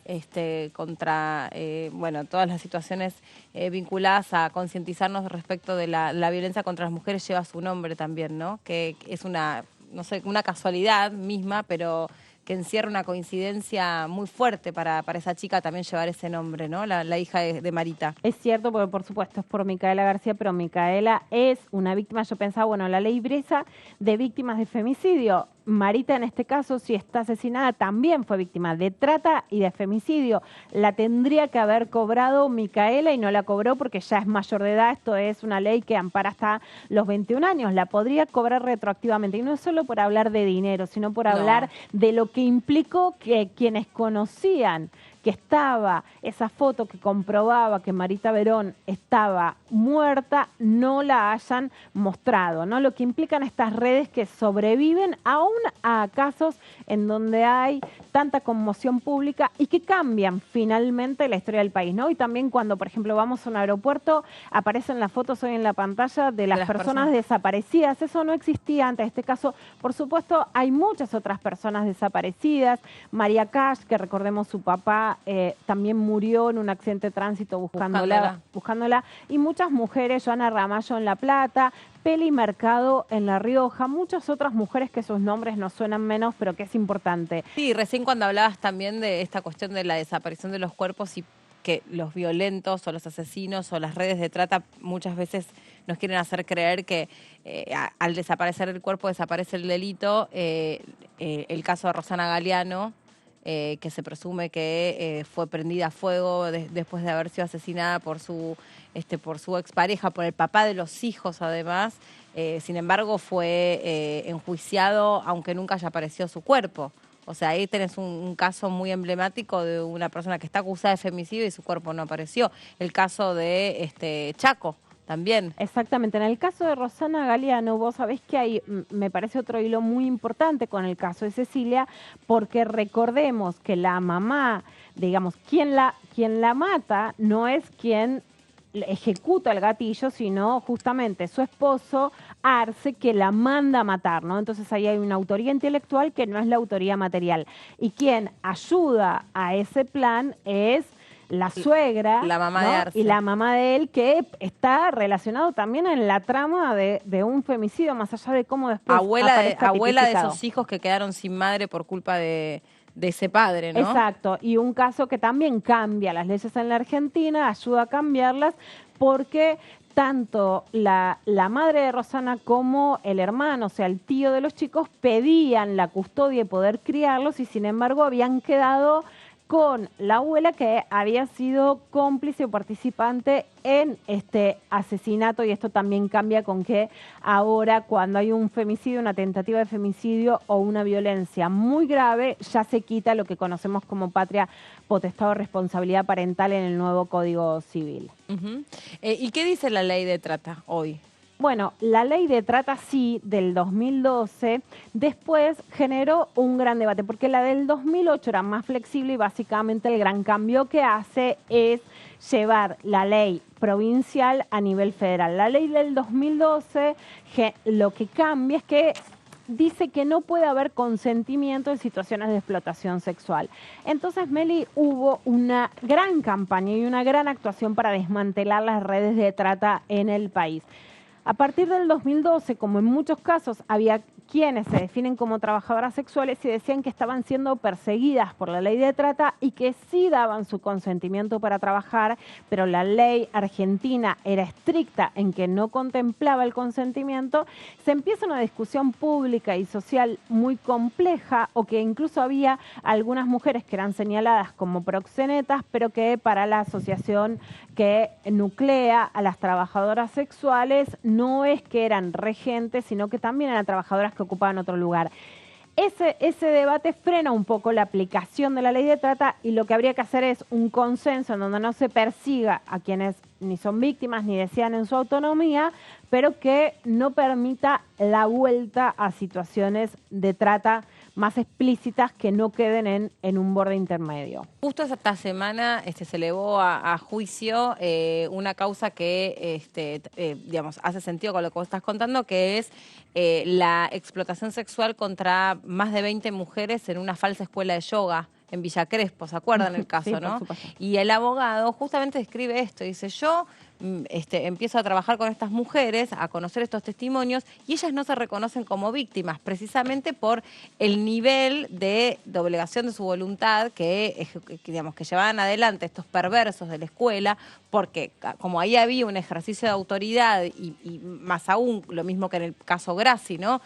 contra, bueno, todas las situaciones vinculadas a concientizarnos respecto de la violencia contra las mujeres lleva su nombre también, ¿no? Que es una, no sé, una casualidad misma, pero que encierra una coincidencia muy fuerte para esa chica también llevar ese nombre, ¿no? La hija de Marita. Es cierto, porque por supuesto es por Micaela García, pero Micaela es una víctima. Yo pensaba, bueno, la ley Bresa de víctimas de femicidio. Marita, en este caso, si está asesinada, también fue víctima de trata y de femicidio. La tendría que haber cobrado Micaela y no la cobró porque ya es mayor de edad. Esto es una ley que ampara hasta los 21 años. La podría cobrar retroactivamente. Y no es solo por hablar de dinero, sino por hablar de lo que implicó que quienes conocían que estaba esa foto que comprobaba que Marita Verón estaba muerta, no la hayan mostrado, ¿no? Lo que implican estas redes que sobreviven aún a casos en donde hay tanta conmoción pública y que cambian finalmente la historia del país, ¿no? Y también cuando, por ejemplo, vamos a un aeropuerto, aparecen las fotos hoy en la pantalla de las personas desaparecidas. Eso no existía antes. En este caso, por supuesto, hay muchas otras personas desaparecidas. María Cash, que recordemos su papá, también murió en un accidente de tránsito buscándola. Y muchas mujeres, Joana Ramallo en La Plata, Peli Mercado en La Rioja, muchas otras mujeres que sus nombres nos suenan menos, pero que es importante. Sí, recién cuando hablabas también de esta cuestión de la desaparición de los cuerpos y que los violentos o los asesinos o las redes de trata muchas veces nos quieren hacer creer que al desaparecer el cuerpo desaparece el delito. El caso de Rosana Galeano, que se presume que fue prendida a fuego después de haber sido asesinada por su expareja, por el papá de los hijos además. Sin embargo, fue enjuiciado aunque nunca haya aparecido su cuerpo. O sea, ahí tenés un caso muy emblemático de una persona que está acusada de femicidio y su cuerpo no apareció. El caso de Chaco también. Exactamente. En el caso de Rosana Galeano, vos sabés que hay, me parece otro hilo muy importante con el caso de Cecilia, porque recordemos que la mamá, digamos, quien la mata no es quien ejecuta el gatillo, sino justamente su esposo Arce, que la manda a matar, ¿no? Entonces ahí hay una autoría intelectual que no es la autoría material. Y quien ayuda a ese plan es la suegra, la mamá, ¿no? de Arce. Y la mamá de él, que está relacionado también en la trama de un femicidio, más allá de cómo después abuela de tipificado. esos hijos que quedaron sin madre por culpa de ese padre, ¿no? Exacto, y un caso que también cambia las leyes en la Argentina, ayuda a cambiarlas, porque tanto la madre de Rosana como el hermano, o sea, el tío de los chicos, pedían la custodia y poder criarlos, y sin embargo habían quedado con la abuela, que había sido cómplice o participante en este asesinato. Y esto también cambia con que ahora, cuando hay un femicidio, una tentativa de femicidio o una violencia muy grave, ya se quita lo que conocemos como patria potestad o responsabilidad parental en el nuevo Código Civil. ¿Y qué dice la ley de trata hoy? Bueno, la ley de trata sí del 2012 después generó un gran debate, porque la del 2008 era más flexible y básicamente el gran cambio que hace es llevar la ley provincial a nivel federal. La ley del 2012 lo que cambia es que dice que no puede haber consentimiento en situaciones de explotación sexual. Entonces, Meli, hubo una gran campaña y una gran actuación para desmantelar las redes de trata en el país. A partir del 2012, como en muchos casos había quienes se definen como trabajadoras sexuales y decían que estaban siendo perseguidas por la ley de trata y que sí daban su consentimiento para trabajar, pero la ley argentina era estricta en que no contemplaba el consentimiento. Se empieza una discusión pública y social muy compleja, o que incluso había algunas mujeres que eran señaladas como proxenetas, pero que para la asociación que nuclea a las trabajadoras sexuales no es que eran regentes, sino que también eran trabajadoras que ocupaban otro lugar. Ese debate frena un poco la aplicación de la ley de trata, y lo que habría que hacer es un consenso en donde no se persiga a quienes ni son víctimas ni desean en su autonomía, pero que no permita la vuelta a situaciones de trata más explícitas que no queden en un borde intermedio. Justo esta semana se elevó a juicio una causa que digamos, hace sentido con lo que vos estás contando, que es la explotación sexual contra más de 20 mujeres en una falsa escuela de yoga en Villa Crespo, ¿se acuerdan el caso, Sí, no? por supuesto. Y el abogado justamente describe esto, dice, yo empiezo a trabajar con estas mujeres, a conocer estos testimonios, y ellas no se reconocen como víctimas, precisamente por el nivel de doblegación de su voluntad digamos, que llevaban adelante estos perversos de la escuela, porque como ahí había un ejercicio de autoridad y más aún, lo mismo que en el caso Grassi, ¿no?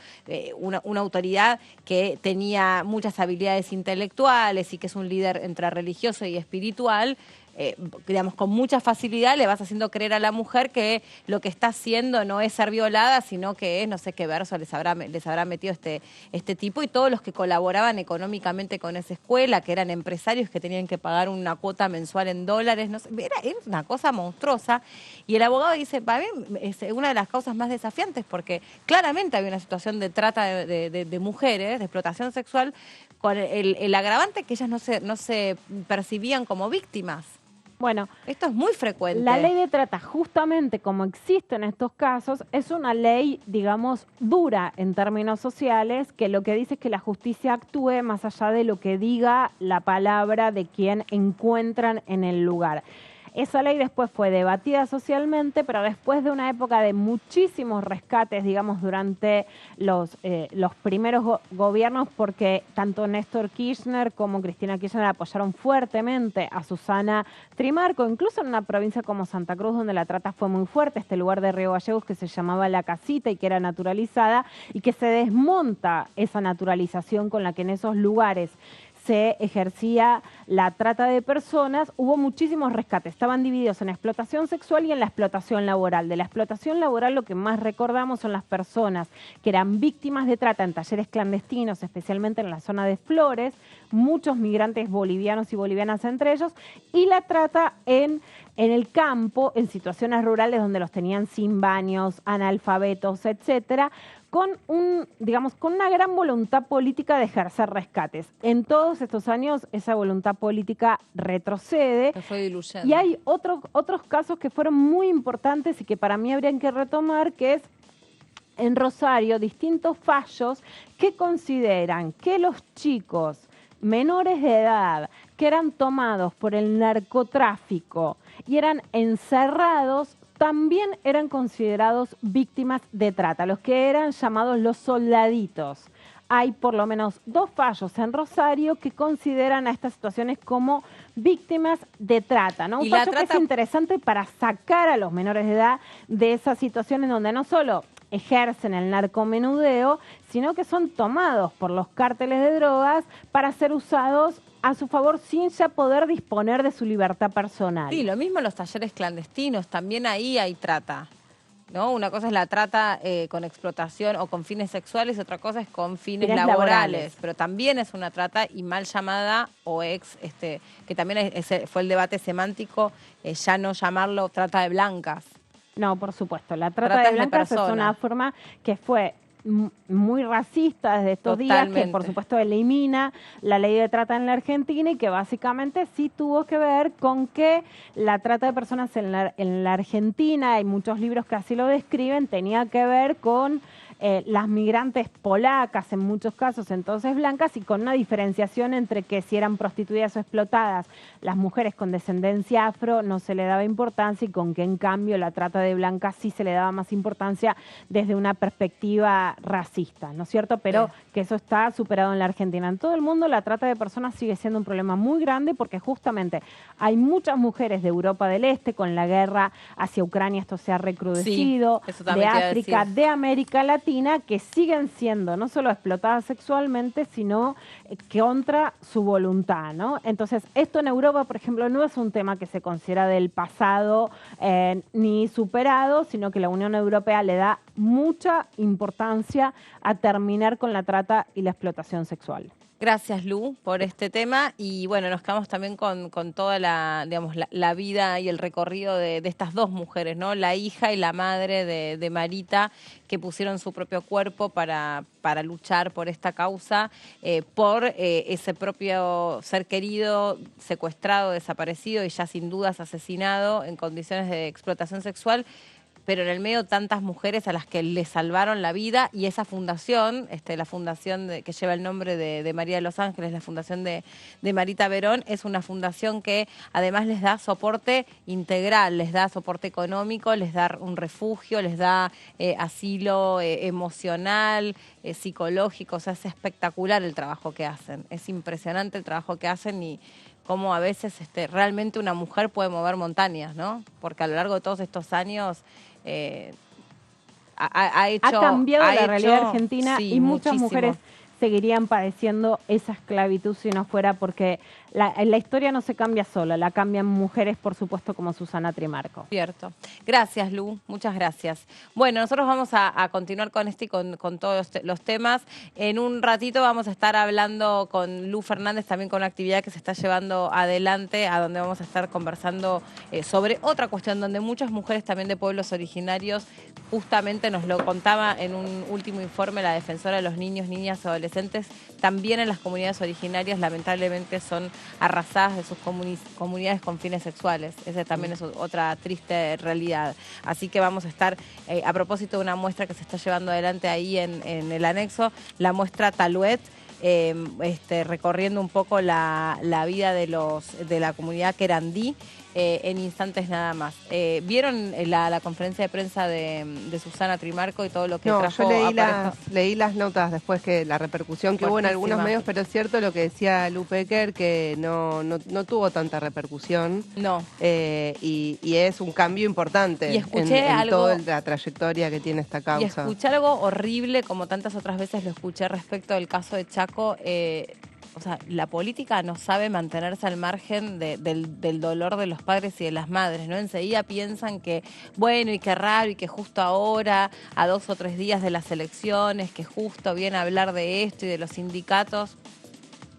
Una autoridad que tenía muchas habilidades intelectuales y que es un líder entre religioso y espiritual, digamos, con mucha facilidad le vas haciendo creer a la mujer que lo que está haciendo no es ser violada, sino que es no sé qué verso les habrá metido este tipo, y todos los que colaboraban económicamente con esa escuela, que eran empresarios que tenían que pagar una cuota mensual en dólares, no sé, era una cosa monstruosa. Y el abogado dice, para mí es una de las causas más desafiantes, porque claramente había una situación de trata de mujeres, de explotación sexual, con el agravante que ellas no se percibían como víctimas. Bueno, esto es muy frecuente. La ley de trata, justamente como existe en estos casos, es una ley, digamos, dura en términos sociales, que lo que dice es que la justicia actúe más allá de lo que diga la palabra de quien encuentran en el lugar. Esa ley después fue debatida socialmente, pero después de una época de muchísimos rescates, digamos, durante los primeros gobiernos, porque tanto Néstor Kirchner como Cristina Kirchner apoyaron fuertemente a Susana Trimarco, incluso en una provincia como Santa Cruz, donde la trata fue muy fuerte, este lugar de Río Gallegos que se llamaba La Casita y que era naturalizada, y que se desmonta esa naturalización con la que en esos lugares se ejercía la trata de personas. Hubo muchísimos rescates, estaban divididos en explotación sexual y en la explotación laboral. De la explotación laboral lo que más recordamos son las personas que eran víctimas de trata en talleres clandestinos, especialmente en la zona de Flores, muchos migrantes bolivianos y bolivianas entre ellos, y la trata en el campo, en situaciones rurales donde los tenían sin baños, analfabetos, etcétera, con una gran voluntad política de ejercer rescates. En todos estos años esa voluntad política retrocede. Se fue diluyendo. Y hay otros casos que fueron muy importantes y que para mí habrían que retomar, que es en Rosario, distintos fallos que consideran que los chicos menores de edad que eran tomados por el narcotráfico y eran encerrados también eran considerados víctimas de trata, los que eran llamados los soldaditos. Hay por lo menos 2 fallos en Rosario que consideran a estas situaciones como víctimas de trata, ¿no? Un fallo que es interesante para sacar a los menores de edad de esas situaciones donde no solo ejercen el narcomenudeo, sino que son tomados por los cárteles de drogas para ser usados a su favor sin ya poder disponer de su libertad personal. Sí, lo mismo en los talleres clandestinos, también ahí hay trata, ¿no? Una cosa es la trata con explotación o con fines sexuales, otra cosa es con fines laborales, pero también es una trata y mal llamada que también fue el debate semántico, ya no llamarlo trata de blancas. No, por supuesto, la trata de blancas es una forma que fue muy racista desde estos días, que por supuesto elimina la ley de trata en la Argentina, y que básicamente sí tuvo que ver con que la trata de personas en la Argentina, hay muchos libros que así lo describen, tenía que ver con las migrantes polacas en muchos casos, entonces blancas, y con una diferenciación entre que si eran prostituidas o explotadas, las mujeres con descendencia afro no se le daba importancia, y con que en cambio la trata de blancas sí se le daba más importancia desde una perspectiva racista, ¿no es cierto? Pero que eso está superado en la Argentina. En todo el mundo la trata de personas sigue siendo un problema muy grande, porque justamente hay muchas mujeres de Europa del Este, con la guerra hacia Ucrania esto se ha recrudecido, eso de también te iba a África, decir. de América Latina, que siguen siendo no solo explotadas sexualmente, sino contra su voluntad, ¿no? Entonces, esto en Europa, por ejemplo, no es un tema que se considera del pasado ni superado, sino que la Unión Europea le da mucha importancia a terminar con la trata y la explotación sexual. Gracias, Lu, por este tema. Y bueno, nos quedamos también con toda digamos, la vida y el recorrido de estas dos mujeres, ¿no? La hija y la madre de Marita, que pusieron su propio cuerpo para luchar por esta causa, por ese propio ser querido, secuestrado, desaparecido y ya sin dudas asesinado en condiciones de explotación sexual. Pero en el medio tantas mujeres a las que le salvaron la vida, y esa fundación, la fundación que lleva el nombre de María de los Ángeles, la fundación de Marita Verón, es una fundación que además les da soporte integral, les da soporte económico, les da un refugio, les da asilo emocional, psicológico. O sea, es espectacular el trabajo que hacen, es impresionante el trabajo que hacen, y cómo a veces realmente una mujer puede mover montañas, ¿no? Porque a lo largo de todos estos años ha cambiado la realidad argentina, sí, y muchas muchísimo. mujeres seguirían padeciendo esa esclavitud si no fuera porque la historia no se cambia sola, la cambian mujeres, por supuesto, como Susana Trimarco. Cierto. Gracias, Lu, muchas gracias. Bueno, nosotros vamos a continuar con y con todos los temas. En un ratito vamos a estar hablando con Lu Fernández, también con una actividad que se está llevando adelante, a donde vamos a estar conversando sobre otra cuestión, donde muchas mujeres también de pueblos originarios, justamente nos lo contaba en un último informe la defensora de los niños, niñas y adolescentes, también en las comunidades originarias lamentablemente son arrasadas de sus comunidades con fines sexuales. Esa también es otra triste realidad. Así que vamos a estar, a propósito de una muestra que se está llevando adelante ahí en el anexo, la muestra Taluet, recorriendo un poco la vida de la comunidad querandí, en instantes nada más. ¿Vieron la conferencia de prensa de Susana Trimarco y todo lo que trajo? Yo leí las notas después, que la repercusión que hubo en algunos medios, pero es cierto lo que decía Lu Pecker, que no tuvo tanta repercusión. No. Y es un cambio importante y escuché en toda la trayectoria que tiene esta causa. Y escuché algo horrible, como tantas otras veces lo escuché respecto del caso de Chaco. O sea, la política no sabe mantenerse al margen del dolor de los padres y de las madres, ¿no? Enseguida piensan que, bueno, y qué raro, y que justo ahora, a 2 o 3 días de las elecciones, que justo viene a hablar de esto y de los sindicatos.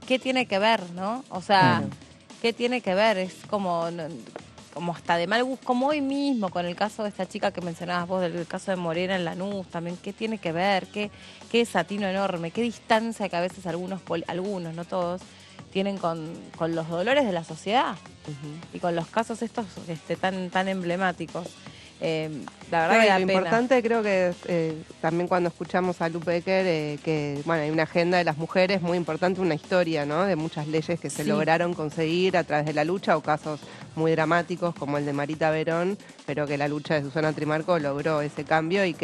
¿Qué tiene que ver, no? O sea, ¿qué tiene que ver? Es como hasta de mal gusto, como hoy mismo con el caso de esta chica que mencionabas vos, del caso de Morena en Lanús también. ¿Qué tiene que ver? ¿Qué desatino enorme? ¿Qué distancia que a veces algunos, no todos, tienen con los dolores de la sociedad? Y con los casos estos tan emblemáticos? La verdad que da lo pena. Importante, creo que también cuando escuchamos a Lu Pecker, que bueno, hay una agenda de las mujeres muy importante, una historia, ¿no? De muchas leyes que se lograron conseguir a través de la lucha, o casos muy dramáticos como el de Marita Verón, pero que la lucha de Susana Trimarco logró ese cambio, y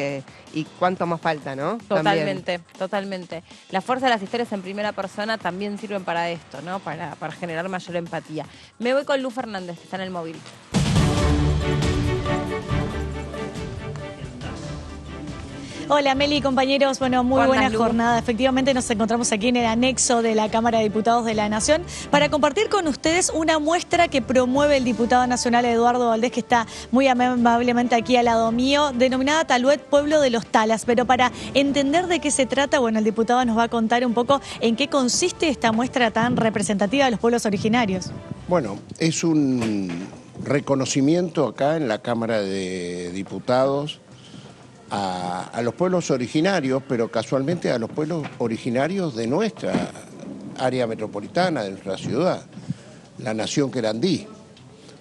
cuánto más falta, ¿no? Totalmente, totalmente. La fuerza de las historias en primera persona también sirven para esto, ¿no? Para generar mayor empatía. Me voy con Lu Fernández, que está en el móvil. Hola Meli, compañeros, bueno, muy buena jornada. Efectivamente nos encontramos aquí en el anexo de la Cámara de Diputados de la Nación para compartir con ustedes una muestra que promueve el diputado nacional Eduardo Valdés, que está muy amablemente aquí al lado mío, denominada Taluet, Pueblo de los Talas. Pero para entender de qué se trata, bueno, el diputado nos va a contar un poco en qué consiste esta muestra tan representativa de los pueblos originarios. Bueno, es un reconocimiento acá en la Cámara de Diputados a los pueblos originarios, pero casualmente a los pueblos originarios de nuestra área metropolitana, de nuestra ciudad, la nación querandí.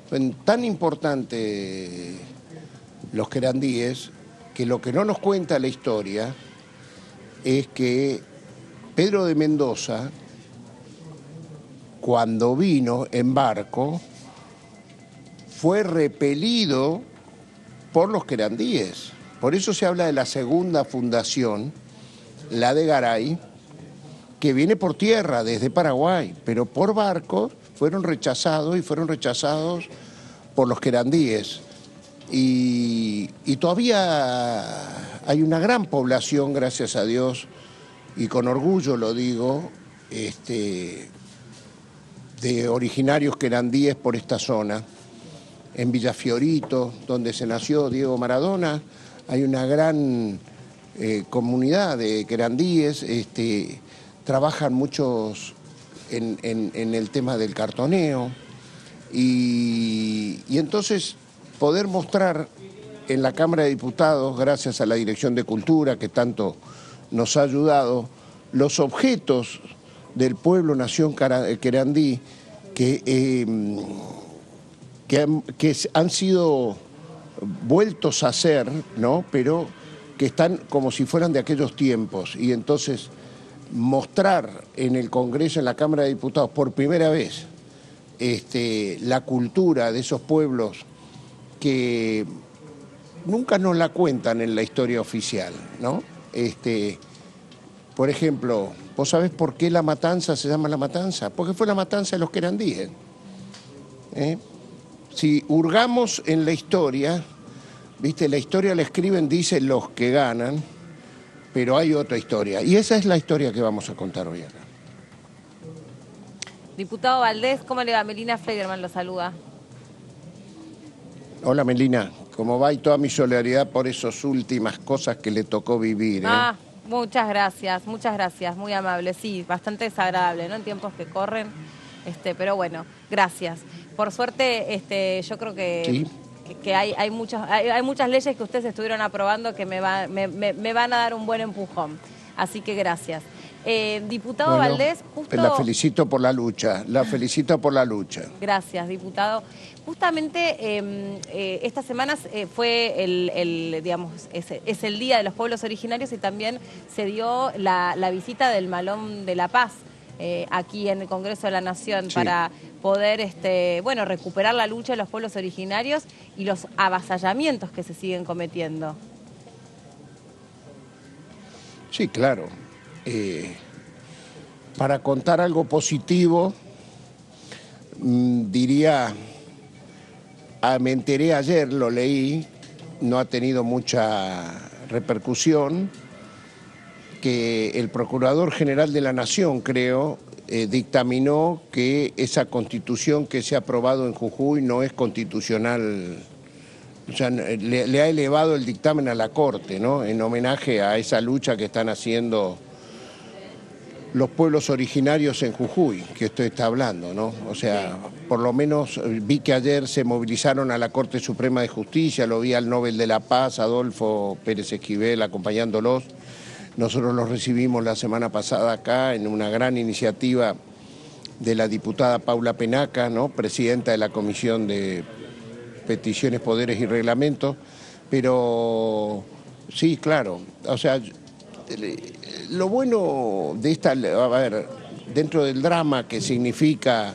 Son tan importantes los querandíes que lo que no nos cuenta la historia es que Pedro de Mendoza, cuando vino en barco, fue repelido por los querandíes. Por eso se habla de la segunda fundación, la de Garay, que viene por tierra desde Paraguay, pero por barco fueron rechazados por los querandíes. Y todavía hay una gran población, gracias a Dios, y con orgullo lo digo, de originarios querandíes por esta zona. En Villafiorito, donde se nació Diego Maradona, hay una gran comunidad de querandíes, trabajan muchos en el tema del cartoneo, y entonces poder mostrar en la Cámara de Diputados, gracias a la Dirección de Cultura que tanto nos ha ayudado, los objetos del pueblo nación querandí que han sido vueltos a ser, ¿no? Pero que están como si fueran de aquellos tiempos. Y entonces mostrar en el Congreso, en la Cámara de Diputados, por primera vez, la cultura de esos pueblos que nunca nos la cuentan en la historia oficial, ¿no? Por ejemplo, ¿vos sabés por qué La Matanza se llama La Matanza? Porque fue la matanza de los querandíes. Si hurgamos en la historia, ¿viste? La historia la escriben, dicen los que ganan, pero hay otra historia. Y esa es la historia que vamos a contar hoy acá. Diputado Valdés, ¿cómo le va? Melina Fleiderman lo saluda. Hola Melina, ¿cómo va? Y toda mi solidaridad por esas últimas cosas que le tocó vivir. Muchas gracias, muy amable. Sí, bastante desagradable, ¿no? En tiempos que corren, pero bueno, gracias. Por suerte, yo creo que, ¿sí? que hay muchas leyes que ustedes estuvieron aprobando que me van a dar un buen empujón. Así que gracias. Diputado Valdés, justo... La felicito por la lucha, Gracias, diputado. Justamente estas semanas fue es el Día de los Pueblos Originarios y también se dio la visita del Malón de la Paz aquí en el Congreso de la Nación, sí, para poder recuperar la lucha de los pueblos originarios y los avasallamientos que se siguen cometiendo. Sí, claro. Para contar algo positivo, diría, me enteré ayer, lo leí, no ha tenido mucha repercusión, que el Procurador General de la Nación, creo, dictaminó que esa constitución que se ha aprobado en Jujuy no es constitucional. O sea, le ha elevado el dictamen a la Corte, ¿no? En homenaje a esa lucha que están haciendo los pueblos originarios en Jujuy, que usted está hablando, ¿no? O sea, por lo menos vi que ayer se movilizaron a la Corte Suprema de Justicia, lo vi al Nobel de la Paz, Adolfo Pérez Esquivel, acompañándolos. Nosotros los recibimos la semana pasada acá en una gran iniciativa de la diputada Paula Penaca, ¿no? Presidenta de la Comisión de Peticiones, Poderes y Reglamentos, pero sí, claro, o sea, lo bueno de esta, a ver, dentro del drama que significa,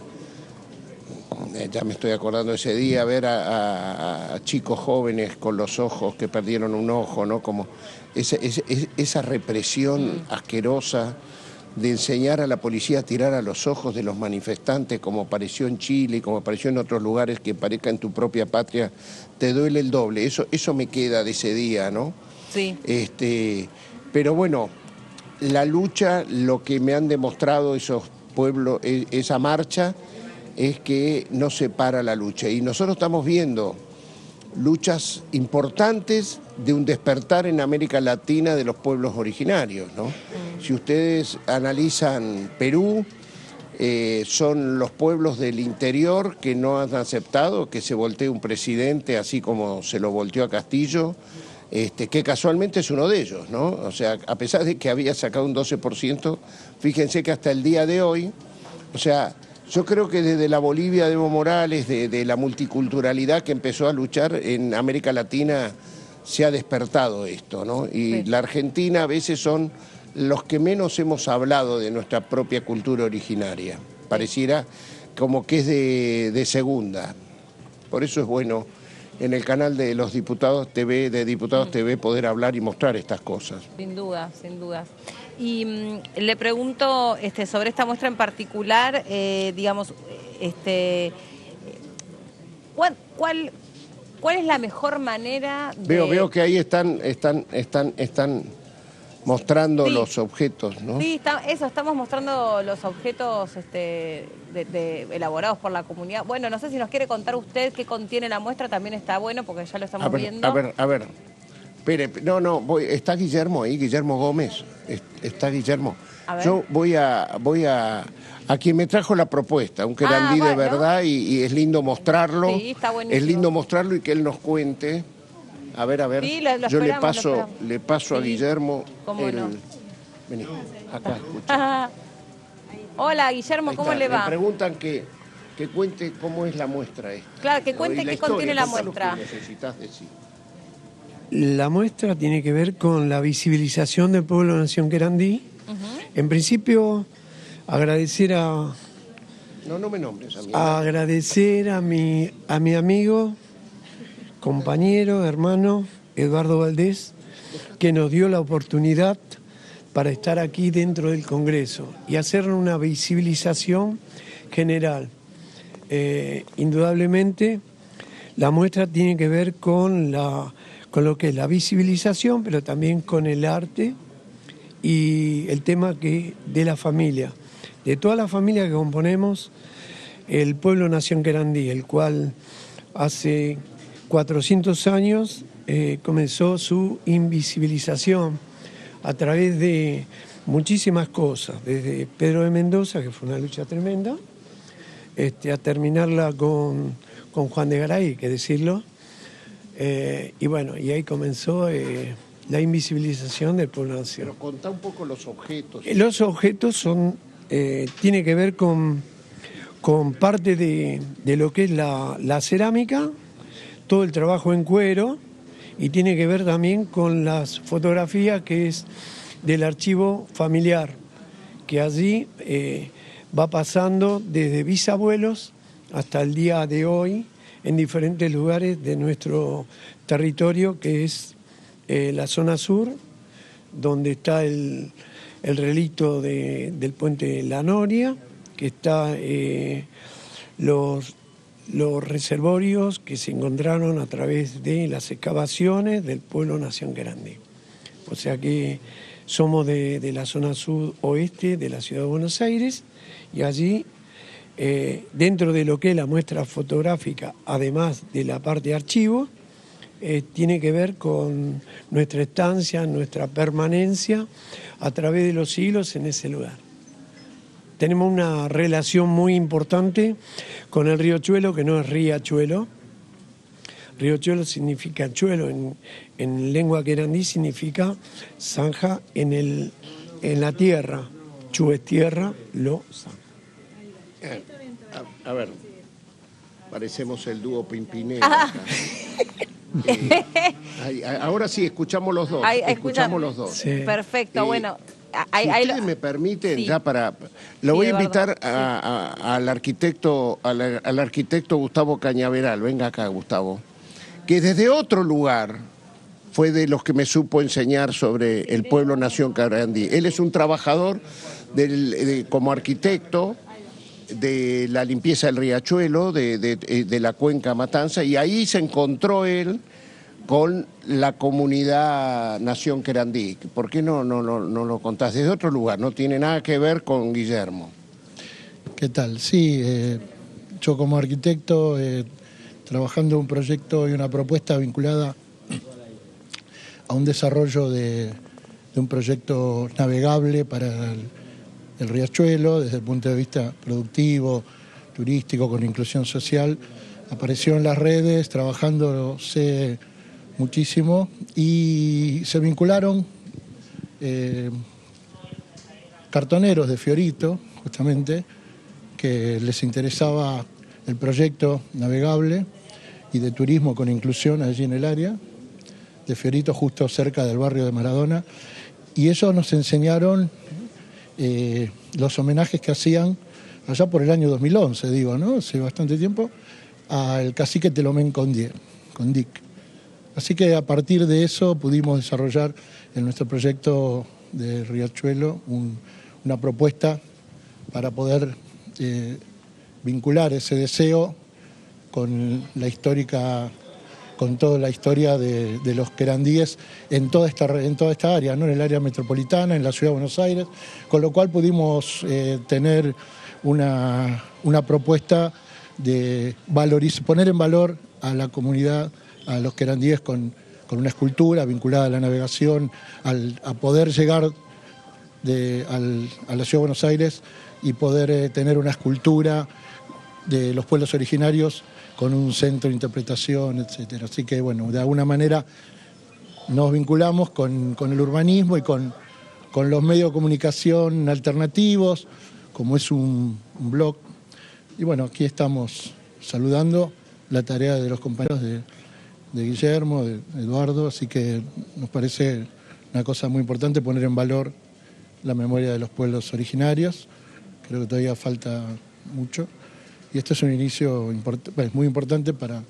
ya me estoy acordando de ese día, ver a chicos jóvenes con los ojos que perdieron un ojo, ¿no? Como esa represión asquerosa de enseñar a la policía a tirar a los ojos de los manifestantes, como apareció en Chile y como apareció en otros lugares, que parezca en tu propia patria, te duele el doble. Eso me queda de ese día, ¿no? Sí. Pero bueno, la lucha, lo que me han demostrado esos pueblos, esa marcha, es que no se para la lucha. Y nosotros estamos viendo luchas importantes de un despertar en América Latina de los pueblos originarios, ¿no? Si ustedes analizan Perú, son los pueblos del interior que no han aceptado que se voltee un presidente así como se lo volteó a Castillo, que casualmente es uno de ellos, ¿no? O sea, a pesar de que había sacado un 12%, fíjense que hasta el día de hoy, o sea, yo creo que desde la Bolivia de Evo Morales, de la multiculturalidad que empezó a luchar en América Latina, se ha despertado esto, ¿no? Y sí, la Argentina a veces son los que menos hemos hablado de nuestra propia cultura originaria. Pareciera como que es de segunda. Por eso es bueno en el canal de los Diputados TV, poder hablar y mostrar estas cosas. Sin duda, sin duda. Y le pregunto sobre esta muestra en particular, digamos, ¿cuál es la mejor manera de...? Veo que ahí están mostrando sí, los objetos, ¿no? Sí, estamos mostrando los objetos elaborados por la comunidad. Bueno, no sé si nos quiere contar usted qué contiene la muestra, también está bueno porque ya lo estamos viendo. A ver. Espere, está Guillermo ahí, Guillermo Gómez. Está Guillermo. Yo voy a quien me trajo la propuesta, un querandí de verdad, y es lindo mostrarlo. Sí, está buenísimo. Es lindo mostrarlo y que él nos cuente. A ver. Sí, yo le paso a Guillermo. ¿Cómo no? Vení, acá, escucha. Hola, Guillermo, ¿cómo le va? Me preguntan que cuente cómo es la muestra esta. Claro, que cuente qué contiene la muestra. Lo que necesitas decir. La muestra tiene que ver con la visibilización del pueblo nación querandí. En principio, agradecer a... No me nombres a mí. Agradecer a mi amigo, compañero, hermano, Eduardo Valdés, que nos dio la oportunidad para estar aquí dentro del Congreso y hacer una visibilización general. Indudablemente, la muestra tiene que ver con lo que es la visibilización, pero también con el arte y el tema de la familia. De toda la familia que componemos el pueblo nación querandí, el cual hace 400 años comenzó su invisibilización a través de muchísimas cosas, desde Pedro de Mendoza, que fue una lucha tremenda, a terminarla con Juan de Garay, hay que decirlo. Y bueno, y ahí comenzó la invisibilización del pueblo nación. Pero contá un poco los objetos. Los objetos tiene que ver con parte de lo que es la cerámica, todo el trabajo en cuero, y tiene que ver también con las fotografías que es del archivo familiar, que allí va pasando desde bisabuelos hasta el día de hoy en diferentes lugares de nuestro territorio, que es la zona sur, donde está el relicto del puente La Noria, que está los reservorios que se encontraron a través de las excavaciones del pueblo nación querandí. O sea que somos de la zona sudoeste de la ciudad de Buenos Aires, y allí, dentro de lo que es la muestra fotográfica, además de la parte de archivo, tiene que ver con nuestra estancia, nuestra permanencia a través de los siglos en ese lugar. Tenemos una relación muy importante con el riachuelo, que no es riachuelo. Riachuelo significa chuelo, en lengua querandí significa zanja en la tierra. Chu es tierra, lo zanja. A ver, parecemos el dúo Pimpinela acá. Ahora sí, escuchamos los dos. Escuchamos los dos. Sí. Perfecto, bueno. Si ustedes me permiten, sí. Lo voy a invitar al arquitecto Gustavo Cañaveral. Venga acá, Gustavo. Que desde otro lugar fue de los que me supo enseñar sobre el pueblo nación querandí. Él es un trabajador como arquitecto de la limpieza del riachuelo, de la cuenca Matanza, y ahí se encontró él con la comunidad nación querandí. ¿Por qué no lo contás desde otro lugar? No tiene nada que ver con Guillermo. ¿Qué tal? Sí, yo como arquitecto, trabajando un proyecto y una propuesta vinculada a un desarrollo de un proyecto navegable para el riachuelo, desde el punto de vista productivo, turístico, con inclusión social, apareció en las redes, trabajándose muchísimo, y se vincularon cartoneros de Fiorito, justamente, que les interesaba el proyecto navegable y de turismo con inclusión allí en el área de Fiorito, justo cerca del barrio de Maradona, y ellos nos enseñaron los homenajes que hacían allá por el año 2011, digo, ¿no? Hace bastante tiempo, al cacique Telomén Condic. Así que a partir de eso pudimos desarrollar en nuestro proyecto de Riachuelo una propuesta para poder vincular ese deseo con toda la historia de los querandíes en toda esta área, ¿no? En el área metropolitana, en la ciudad de Buenos Aires, con lo cual pudimos tener una propuesta de poner en valor a la comunidad, a los querandíes con una escultura vinculada a la navegación, a poder llegar a la ciudad de Buenos Aires y poder tener una escultura de los pueblos originarios con un centro de interpretación, etcétera. Así que, bueno, de alguna manera nos vinculamos con el urbanismo y con los medios de comunicación alternativos, como es un blog. Y bueno, aquí estamos saludando la tarea de los compañeros de Guillermo, de Eduardo, así que nos parece una cosa muy importante poner en valor la memoria de los pueblos originarios. Creo que todavía falta mucho. Y esto es un inicio muy importante para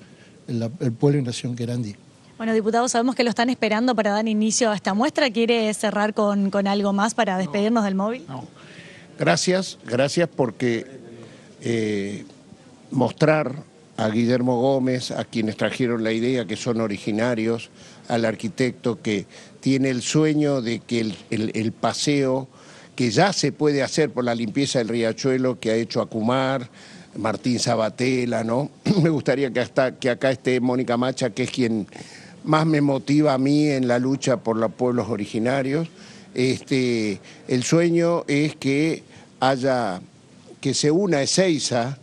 el pueblo y nación querandí. Bueno, diputado, sabemos que lo están esperando para dar inicio a esta muestra. ¿Quiere cerrar con algo más para despedirnos del móvil? No. Gracias porque mostrar a Guillermo Gómez, a quienes trajeron la idea, que son originarios, al arquitecto que tiene el sueño de que el paseo que ya se puede hacer por la limpieza del riachuelo que ha hecho Acumar, Martín Sabatella, ¿no? Me gustaría que acá esté Mónica Macha, que es quien más me motiva a mí en la lucha por los pueblos originarios. El sueño es que se una Ezeiza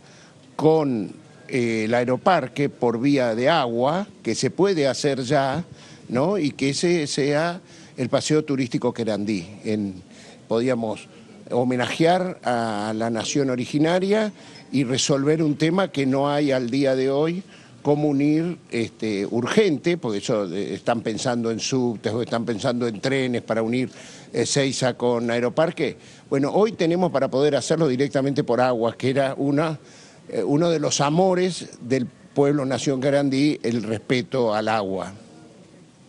con el aeroparque por vía de agua, que se puede hacer ya, ¿no? Y que ese sea el paseo turístico querandí. Podíamos homenajear a la nación originaria y resolver un tema que no hay al día de hoy, cómo unir urgente, porque eso están pensando en subtes o están pensando en trenes para unir Ezeiza con Aeroparque. Bueno, hoy tenemos para poder hacerlo directamente por aguas, que era uno de los amores del pueblo nación querandí, el respeto al agua.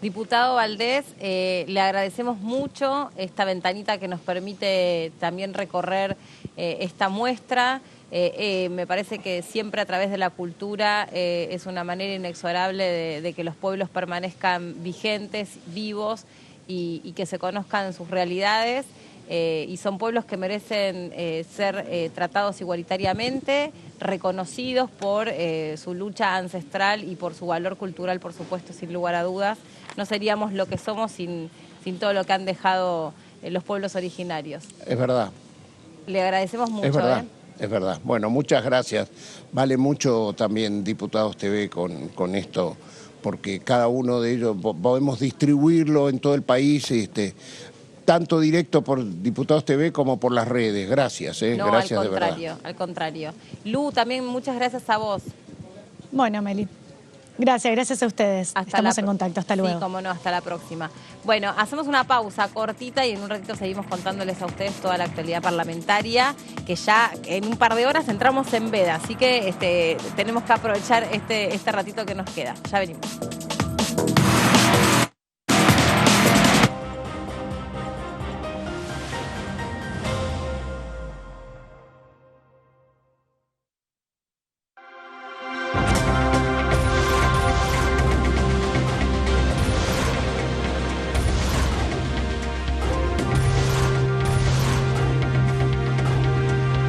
Diputado Valdés, le agradecemos mucho esta ventanita que nos permite también recorrer esta muestra. Me parece que siempre a través de la cultura es una manera inexorable de que los pueblos permanezcan vigentes, vivos y que se conozcan sus realidades. Y son pueblos que merecen ser tratados igualitariamente, reconocidos por su lucha ancestral y por su valor cultural, por supuesto, sin lugar a dudas. No seríamos lo que somos sin todo lo que han dejado los pueblos originarios. Es verdad. Le agradecemos mucho. Es verdad. Es verdad. Bueno, muchas gracias. Vale mucho también Diputados TV con esto, porque cada uno de ellos podemos distribuirlo en todo el país, tanto directo por Diputados TV como por las redes. Gracias, No, gracias al contrario, de verdad. al contrario. Lu, también muchas gracias a vos. Bueno, Meli. Gracias a ustedes. Estamos en contacto. Hasta luego. Sí, cómo no, hasta la próxima. Bueno, hacemos una pausa cortita y en un ratito seguimos contándoles a ustedes toda la actualidad parlamentaria, que ya en un par de horas entramos en veda, así que tenemos que aprovechar este ratito que nos queda. Ya venimos.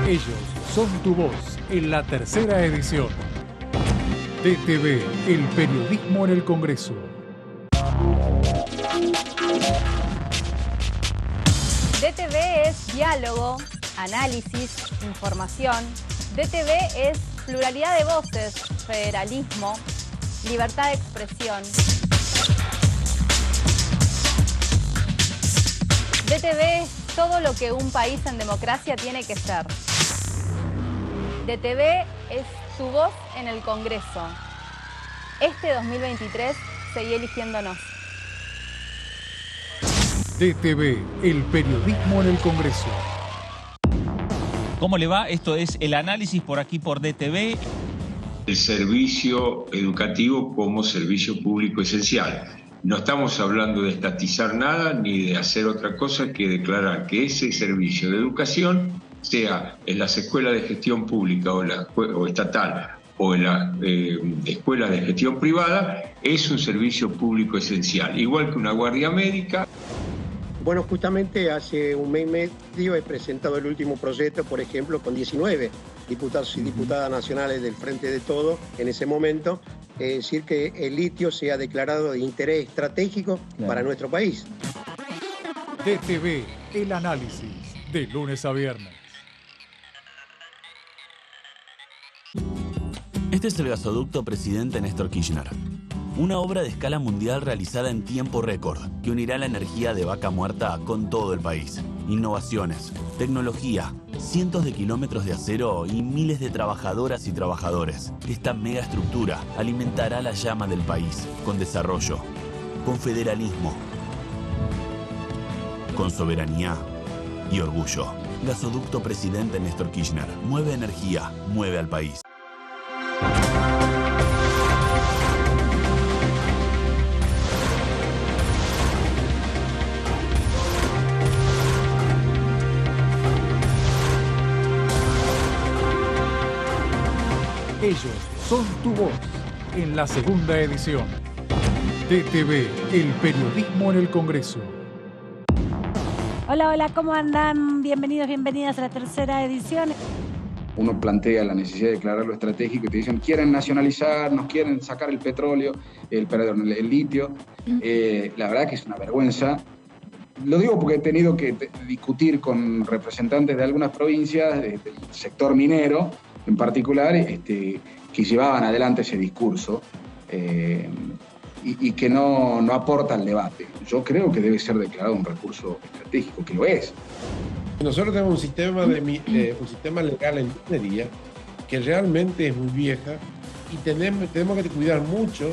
Ellos son tu voz en la tercera edición. DTV, el periodismo en el Congreso. DTV es diálogo, análisis, información. DTV es pluralidad de voces, federalismo, libertad de expresión. DTV es todo lo que un país en democracia tiene que ser. DTV es tu voz en el Congreso. Este 2023 seguí eligiéndonos. DTV, el periodismo en el Congreso. ¿Cómo le va? Esto es el análisis por aquí por DTV. El servicio educativo como servicio público esencial. No estamos hablando de estatizar nada ni de hacer otra cosa que declarar que ese servicio de educación, sea en las escuelas de gestión pública o estatal o en las escuelas de gestión privada, es un servicio público esencial, igual que una guardia médica. Bueno, justamente hace un mes y medio he presentado el último proyecto, por ejemplo, con 19 diputados y diputadas nacionales del Frente de Todos en ese momento, es decir, que el litio sea declarado de interés estratégico para nuestro país. DTV, el análisis, de lunes a viernes. Este es el gasoducto Presidente Néstor Kirchner. Una obra de escala mundial realizada en tiempo récord que unirá la energía de Vaca Muerta con todo el país. Innovaciones, tecnología, cientos de kilómetros de acero y miles de trabajadoras y trabajadores. Esta megaestructura alimentará la llama del país con desarrollo, con federalismo, con soberanía y orgullo. Gasoducto Presidente Néstor Kirchner. Mueve energía, mueve al país. Ellos son tu voz, en la segunda edición. DTV, el periodismo en el Congreso. Hola, hola, ¿cómo andan? Bienvenidos, bienvenidas a la tercera edición. Uno plantea la necesidad de declarar lo estratégico y te dicen, quieren nacionalizar, nos quieren sacar el petróleo, el litio. La verdad que es una vergüenza. Lo digo porque he tenido que discutir con representantes de algunas provincias, del sector minero en particular, que llevaban adelante ese discurso y que no aporta al debate. Yo creo que debe ser declarado un recurso estratégico, que lo es. Nosotros tenemos un sistema legal en minería que realmente es muy vieja y tenemos que cuidar mucho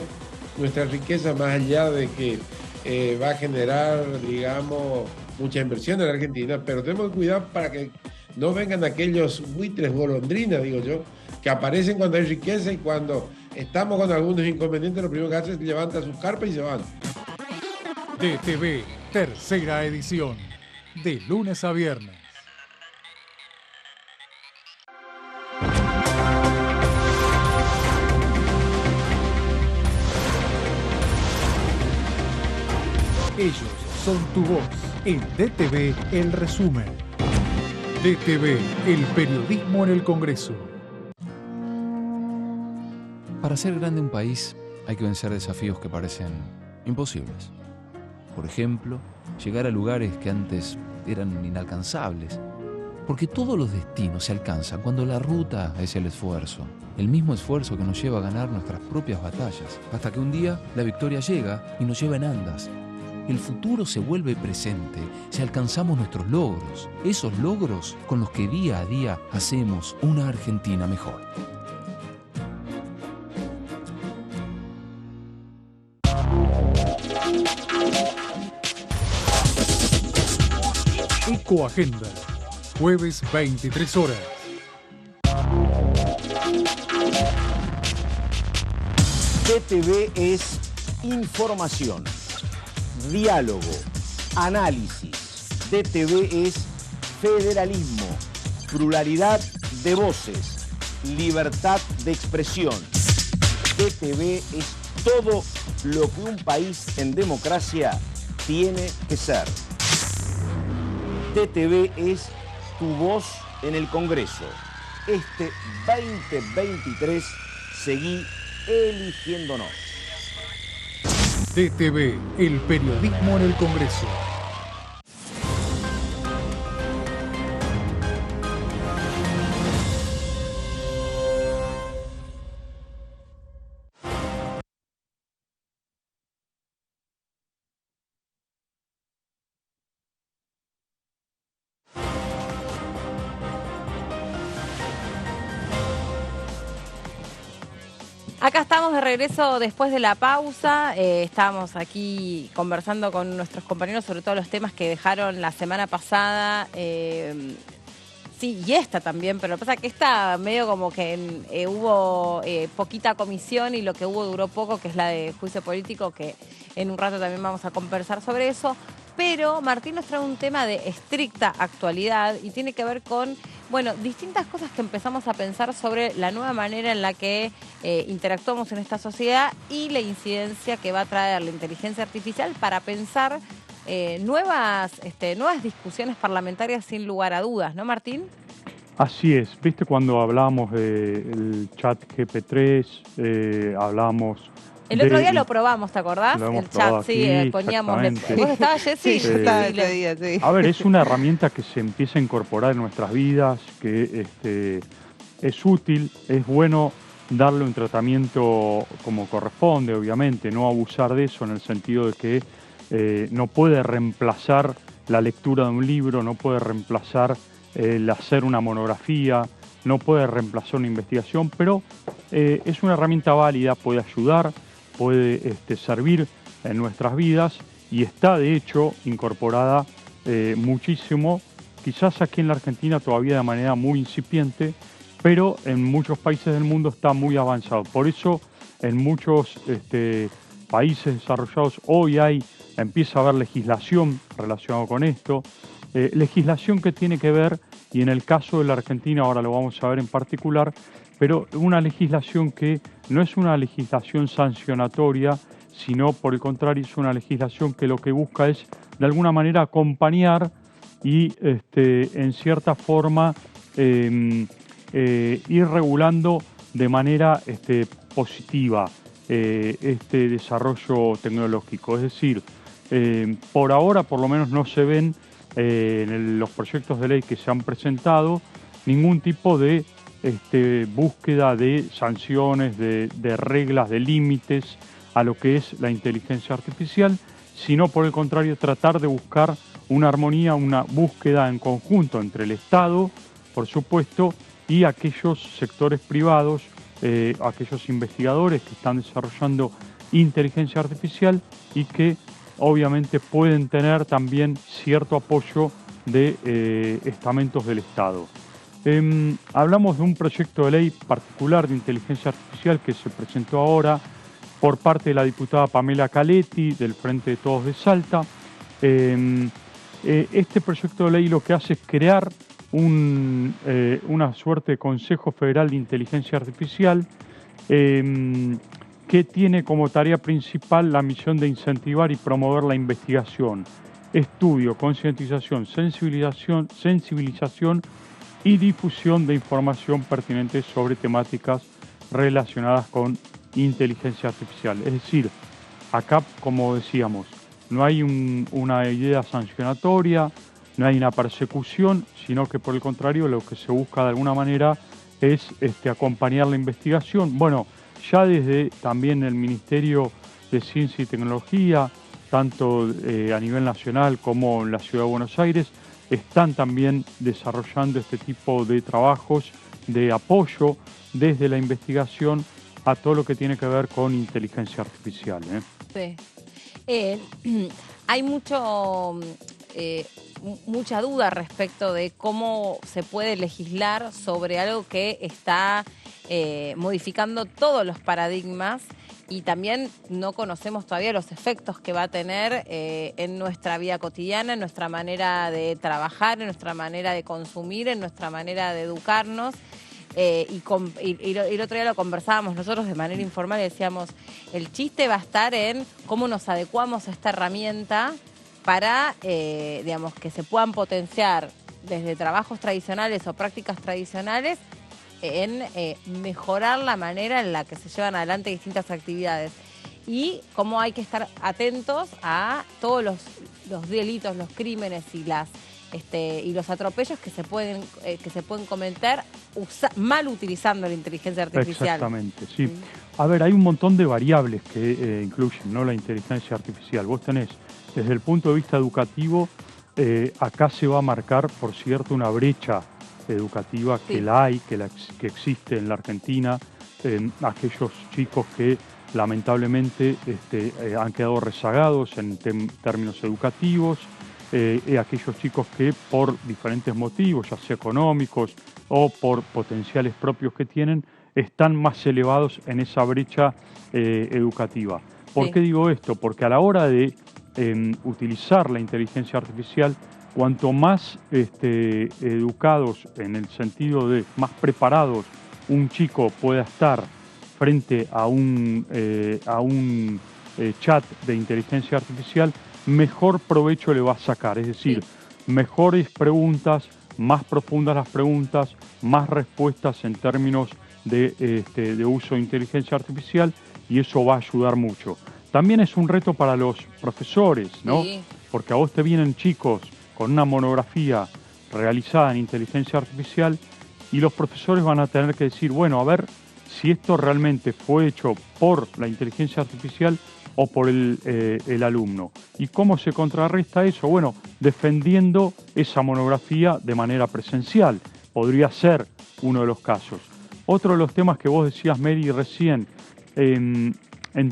nuestra riqueza, más allá de que va a generar, digamos, mucha inversión en la Argentina, pero tenemos que cuidar para que no vengan aquellos buitres golondrinas, digo yo, que aparecen cuando hay riqueza y cuando estamos con algunos inconvenientes, lo primero que hacen es levantar sus carpas y se van. DTV, tercera edición, de lunes a viernes. Ellos son tu voz, en DTV el resumen. DTV, el periodismo en el Congreso. Para ser grande un país hay que vencer desafíos que parecen imposibles. Por ejemplo, llegar a lugares que antes eran inalcanzables. Porque todos los destinos se alcanzan cuando la ruta es el esfuerzo. El mismo esfuerzo que nos lleva a ganar nuestras propias batallas. Hasta que un día la victoria llega y nos lleva en andas. El futuro se vuelve presente si alcanzamos nuestros logros. Esos logros con los que día a día hacemos una Argentina mejor. Ecoagenda, jueves 23 horas. DTV es información, diálogo, análisis. DTV es federalismo, pluralidad de voces, libertad de expresión. DTV es todo lo que un país en democracia tiene que ser. DTV es tu voz en el Congreso. Este 2023 seguí eligiéndonos. DTV, el periodismo en el Congreso. Acá estamos de regreso después de la pausa. Estábamos aquí conversando con nuestros compañeros sobre todos los temas que dejaron la semana pasada. Sí, y esta también, pero lo que pasa es que esta medio como que hubo poquita comisión y lo que hubo duró poco, que es la de juicio político, que en un rato también vamos a conversar sobre eso. Pero Martín nos trae un tema de estricta actualidad y tiene que ver con, bueno, distintas cosas que empezamos a pensar sobre la nueva manera en la que interactuamos en esta sociedad y la incidencia que va a traer la inteligencia artificial para pensar nuevas discusiones parlamentarias sin lugar a dudas, ¿no, Martín? Así es. ¿Viste cuando hablábamos del chat GP3, hablábamos... El otro día lo probamos, ¿te acordás? El chat, sí, poníamos... ¿Vos estabas, Jessy? Sí, yo estaba ese día, sí. A ver, es una herramienta que se empieza a incorporar en nuestras vidas, que es útil, es bueno darle un tratamiento como corresponde, obviamente, no abusar de eso en el sentido de que no puede reemplazar la lectura de un libro, no puede reemplazar el hacer una monografía, no puede reemplazar una investigación, pero es una herramienta válida, puede ayudar, puede servir en nuestras vidas y está de hecho incorporada muchísimo, quizás aquí en la Argentina todavía de manera muy incipiente, pero en muchos países del mundo está muy avanzado. Por eso en muchos países desarrollados hoy empieza a haber legislación relacionada con esto, legislación que tiene que ver, y en el caso de la Argentina ahora lo vamos a ver en particular, pero una legislación que no es una legislación sancionatoria, sino por el contrario es una legislación que lo que busca es de alguna manera acompañar y en cierta forma ir regulando de manera positiva este desarrollo tecnológico. Es decir, por ahora por lo menos no se ven en los proyectos de ley que se han presentado ningún tipo de búsqueda de sanciones, de reglas, de límites a lo que es la inteligencia artificial, sino por el contrario tratar de buscar una armonía, una búsqueda en conjunto entre el Estado, por supuesto, y aquellos sectores privados, aquellos investigadores que están desarrollando inteligencia artificial y que obviamente pueden tener también cierto apoyo de estamentos del Estado. Hablamos de un proyecto de ley particular de inteligencia artificial que se presentó ahora por parte de la diputada Pamela Caletti del Frente de Todos de Salta. Este proyecto de ley lo que hace es crear una suerte de Consejo Federal de Inteligencia Artificial que tiene como tarea principal la misión de incentivar y promover la investigación, estudio, concientización, sensibilización y difusión de información pertinente sobre temáticas relacionadas con inteligencia artificial. Es decir, acá, como decíamos, no hay una idea sancionatoria, no hay una persecución, sino que por el contrario lo que se busca de alguna manera es acompañar la investigación. Bueno, ya desde también el Ministerio de Ciencia y Tecnología, tanto a nivel nacional como en la Ciudad de Buenos Aires, están también desarrollando este tipo de trabajos de apoyo desde la investigación a todo lo que tiene que ver con inteligencia artificial. Sí. Hay mucha duda respecto de cómo se puede legislar sobre algo que está modificando todos los paradigmas y también no conocemos todavía los efectos que va a tener en nuestra vida cotidiana, en nuestra manera de trabajar, en nuestra manera de consumir, en nuestra manera de educarnos. Y el otro día lo conversábamos nosotros de manera informal y decíamos, el chiste va a estar en cómo nos adecuamos a esta herramienta para, que se puedan potenciar desde trabajos tradicionales o prácticas tradicionales en mejorar la manera en la que se llevan adelante distintas actividades. Y cómo hay que estar atentos a todos los delitos, los crímenes y los atropellos que se pueden cometer mal utilizando la inteligencia artificial. Exactamente, sí. A ver, hay un montón de variables que incluyen, ¿no?, la inteligencia artificial. Vos tenés, desde el punto de vista educativo, acá se va a marcar, por cierto, una brecha educativa que que existe en la Argentina, aquellos chicos que lamentablemente han quedado rezagados en términos educativos, aquellos chicos que por diferentes motivos, ya sea económicos o por potenciales propios que tienen, están más elevados en esa brecha educativa. ¿Por qué digo esto? Porque a la hora de utilizar la inteligencia artificial, cuanto más educados, en el sentido de más preparados, un chico pueda estar frente a un chat de inteligencia artificial, mejor provecho le va a sacar. Es decir, mejores preguntas, más profundas las preguntas, más respuestas en términos de uso de inteligencia artificial, y eso va a ayudar mucho. También es un reto para los profesores, ¿no? Sí. Porque a vos te vienen chicos con una monografía realizada en inteligencia artificial y los profesores van a tener que decir, bueno, a ver si esto realmente fue hecho por la inteligencia artificial o por el alumno. ¿Y cómo se contrarresta eso? Bueno, defendiendo esa monografía de manera presencial. Podría ser uno de los casos. Otro de los temas que vos decías, Mary, recién, en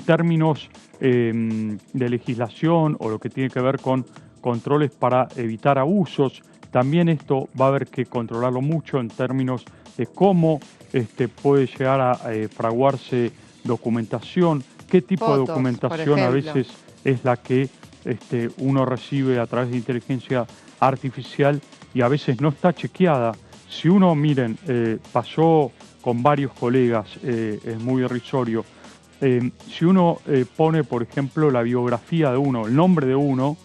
términos de legislación o lo que tiene que ver con controles para evitar abusos, también esto va a haber que controlarlo mucho en términos de cómo puede llegar a fraguarse documentación, qué tipo de documentación a veces es la que uno recibe a través de inteligencia artificial y a veces no está chequeada. Si uno, miren, pasó con varios colegas, es muy irrisorio, si uno pone, por ejemplo, la biografía de uno, el nombre de uno,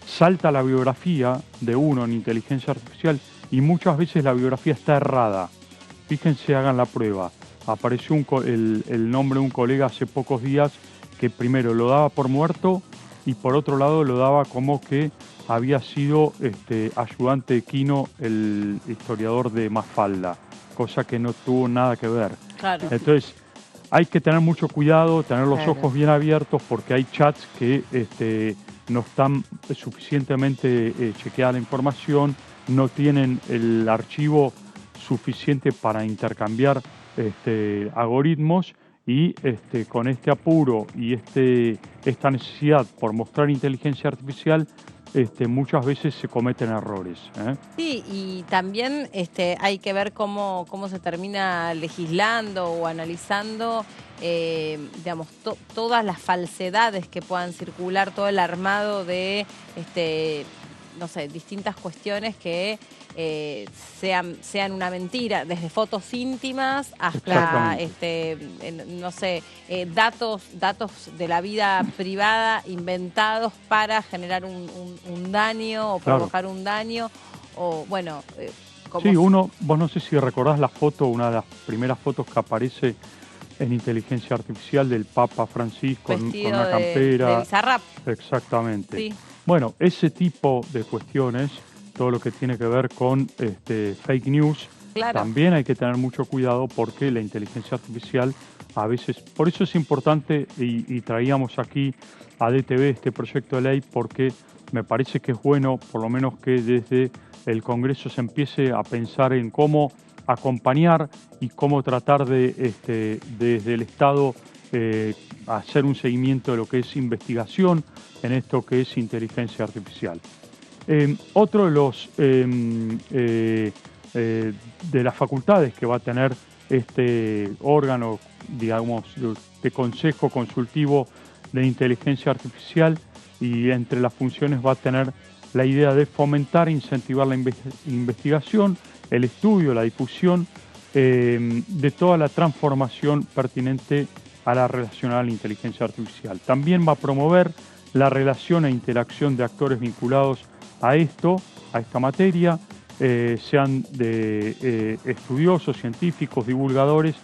salta la biografía de uno en inteligencia artificial y muchas veces la biografía está errada. Fíjense, hagan la prueba. Apareció el nombre de un colega hace pocos días que primero lo daba por muerto y por otro lado lo daba como que había sido ayudante de Quino, el historiador de Mafalda, cosa que no tuvo nada que ver. Claro. Entonces, hay que tener mucho cuidado, tener los ojos bien abiertos porque hay chats que no están suficientemente chequeada la información, no tienen el archivo suficiente para intercambiar algoritmos y con este apuro y esta necesidad por mostrar inteligencia artificial, muchas veces se cometen errores. Sí, y también hay que ver cómo se termina legislando o analizando digamos, todas las falsedades que puedan circular, todo el armado de no sé, distintas cuestiones que sean una mentira, desde fotos íntimas hasta no sé, datos de la vida privada inventados para generar un daño o provocar un daño, o bueno, sí, vos no sé si recordás la foto, una de las primeras fotos que aparece en inteligencia artificial del Papa Francisco con una campera. De Bizarrap. Exactamente. Sí. Bueno, ese tipo de cuestiones, todo lo que tiene que ver con fake news, también hay que tener mucho cuidado porque la inteligencia artificial a veces, por eso es importante y traíamos aquí a DTV este proyecto de ley porque me parece que es bueno, por lo menos que desde el Congreso se empiece a pensar en cómo acompañar y cómo tratar de, desde el Estado, hacer un seguimiento de lo que es investigación en esto que es inteligencia artificial. Otro de los de las facultades que va a tener este órgano, digamos, de consejo consultivo de inteligencia artificial, y entre las funciones va a tener la idea de fomentar e incentivar la investigación, el estudio, la difusión de toda la transformación pertinente a la relacionada a la inteligencia artificial. También va a promover la relación e interacción de actores vinculados a esta materia, sean de estudiosos, científicos, divulgadores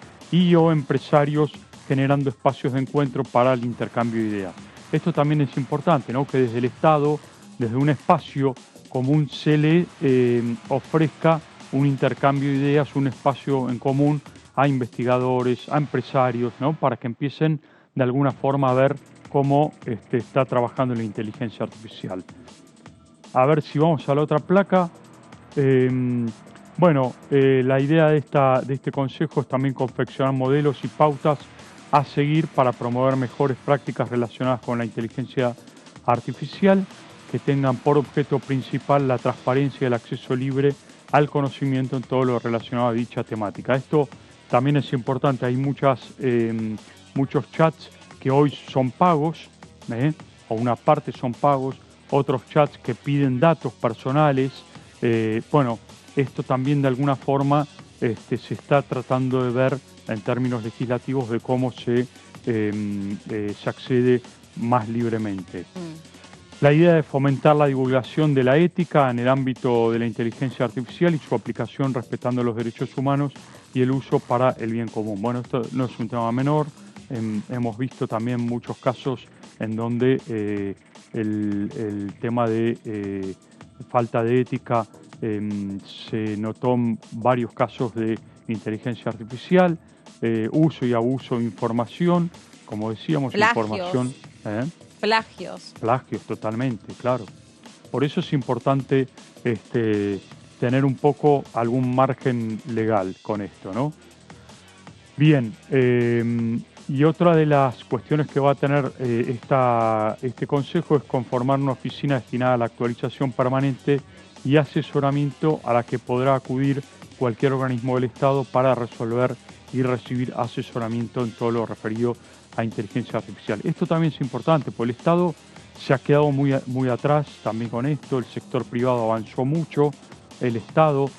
o empresarios, generando espacios de encuentro para el intercambio de ideas. Esto también es importante, ¿no? Que desde el Estado, desde un espacio común, se le ofrezca un intercambio de ideas, un espacio en común a investigadores, a empresarios, ¿no? Para que empiecen de alguna forma a ver cómo está trabajando la inteligencia artificial. A ver si vamos a la otra placa. Bueno, la idea de este consejo es también confeccionar modelos y pautas a seguir para promover mejores prácticas relacionadas con la inteligencia artificial que tengan por objeto principal la transparencia y el acceso libre al conocimiento en todo lo relacionado a dicha temática. Esto también es importante, hay muchos chats que hoy son pagos, o una parte son pagos, otros chats que piden datos personales. Bueno, esto también de alguna forma se está tratando de ver en términos legislativos de cómo se accede más libremente. La idea de fomentar la divulgación de la ética en el ámbito de la inteligencia artificial y su aplicación respetando los derechos humanos y el uso para el bien común. Bueno, esto no es un tema menor. Hemos visto también muchos casos en donde el tema de falta de ética se notó en varios casos de inteligencia artificial, uso y abuso de información, como decíamos, Plagios. información... Plagios. Plagios, totalmente, claro. Por eso es importante tener un poco algún margen legal con esto, ¿no? Bien, y otra de las cuestiones que va a tener este consejo es conformar una oficina destinada a la actualización permanente y asesoramiento a la que podrá acudir cualquier organismo del Estado para resolver y recibir asesoramiento en todo lo referido a inteligencia artificial. Esto también es importante, porque el Estado se ha quedado muy atrás también con esto, el sector privado avanzó mucho, el Estado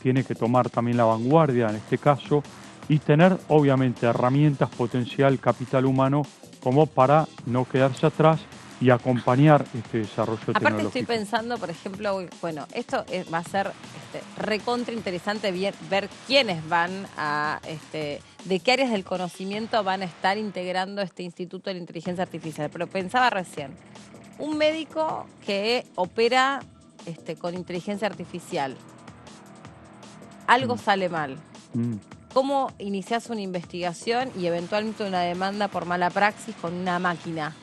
tiene que tomar también la vanguardia en este caso y tener obviamente herramientas, potencial, capital humano como para no quedarse atrás y acompañar este desarrollo tecnológico. Aparte estoy pensando, por ejemplo, bueno, esto va a ser recontra interesante ver quiénes van a, de qué áreas del conocimiento van a estar integrando este Instituto de la Inteligencia Artificial. Pero pensaba recién, un médico que opera con inteligencia artificial, algo sale mal. ¿Cómo iniciás una investigación y eventualmente una demanda por mala praxis con una máquina?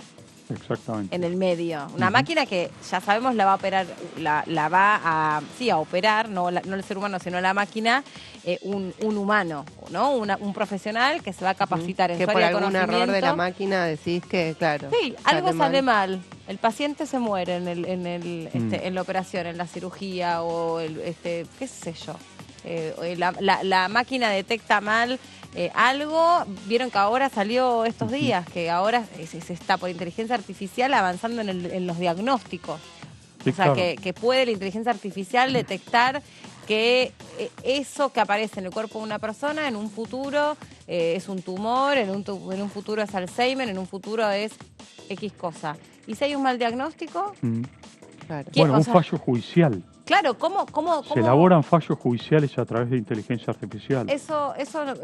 Exactamente. En el medio. Una máquina que ya sabemos la va a operar, la va a operar, no el ser humano, sino la máquina, un humano, ¿no? Un profesional que se va a capacitar en que su por área de algún error conocimiento. de la máquina decís que, claro. Sí, algo sale mal. El paciente se muere en la operación, en la cirugía o qué sé yo. La máquina detecta mal algo. Vieron que ahora salió estos días, que ahora se está por inteligencia artificial avanzando en los diagnósticos. Sí, o sea, claro. que puede la inteligencia artificial detectar que eso que aparece en el cuerpo de una persona en un futuro es un tumor, en un futuro es Alzheimer, en un futuro es X cosa. ¿Y si hay un mal diagnóstico? Claro. Bueno, un fallo judicial. Claro, ¿cómo? Se elaboran fallos judiciales a través de inteligencia artificial. Eso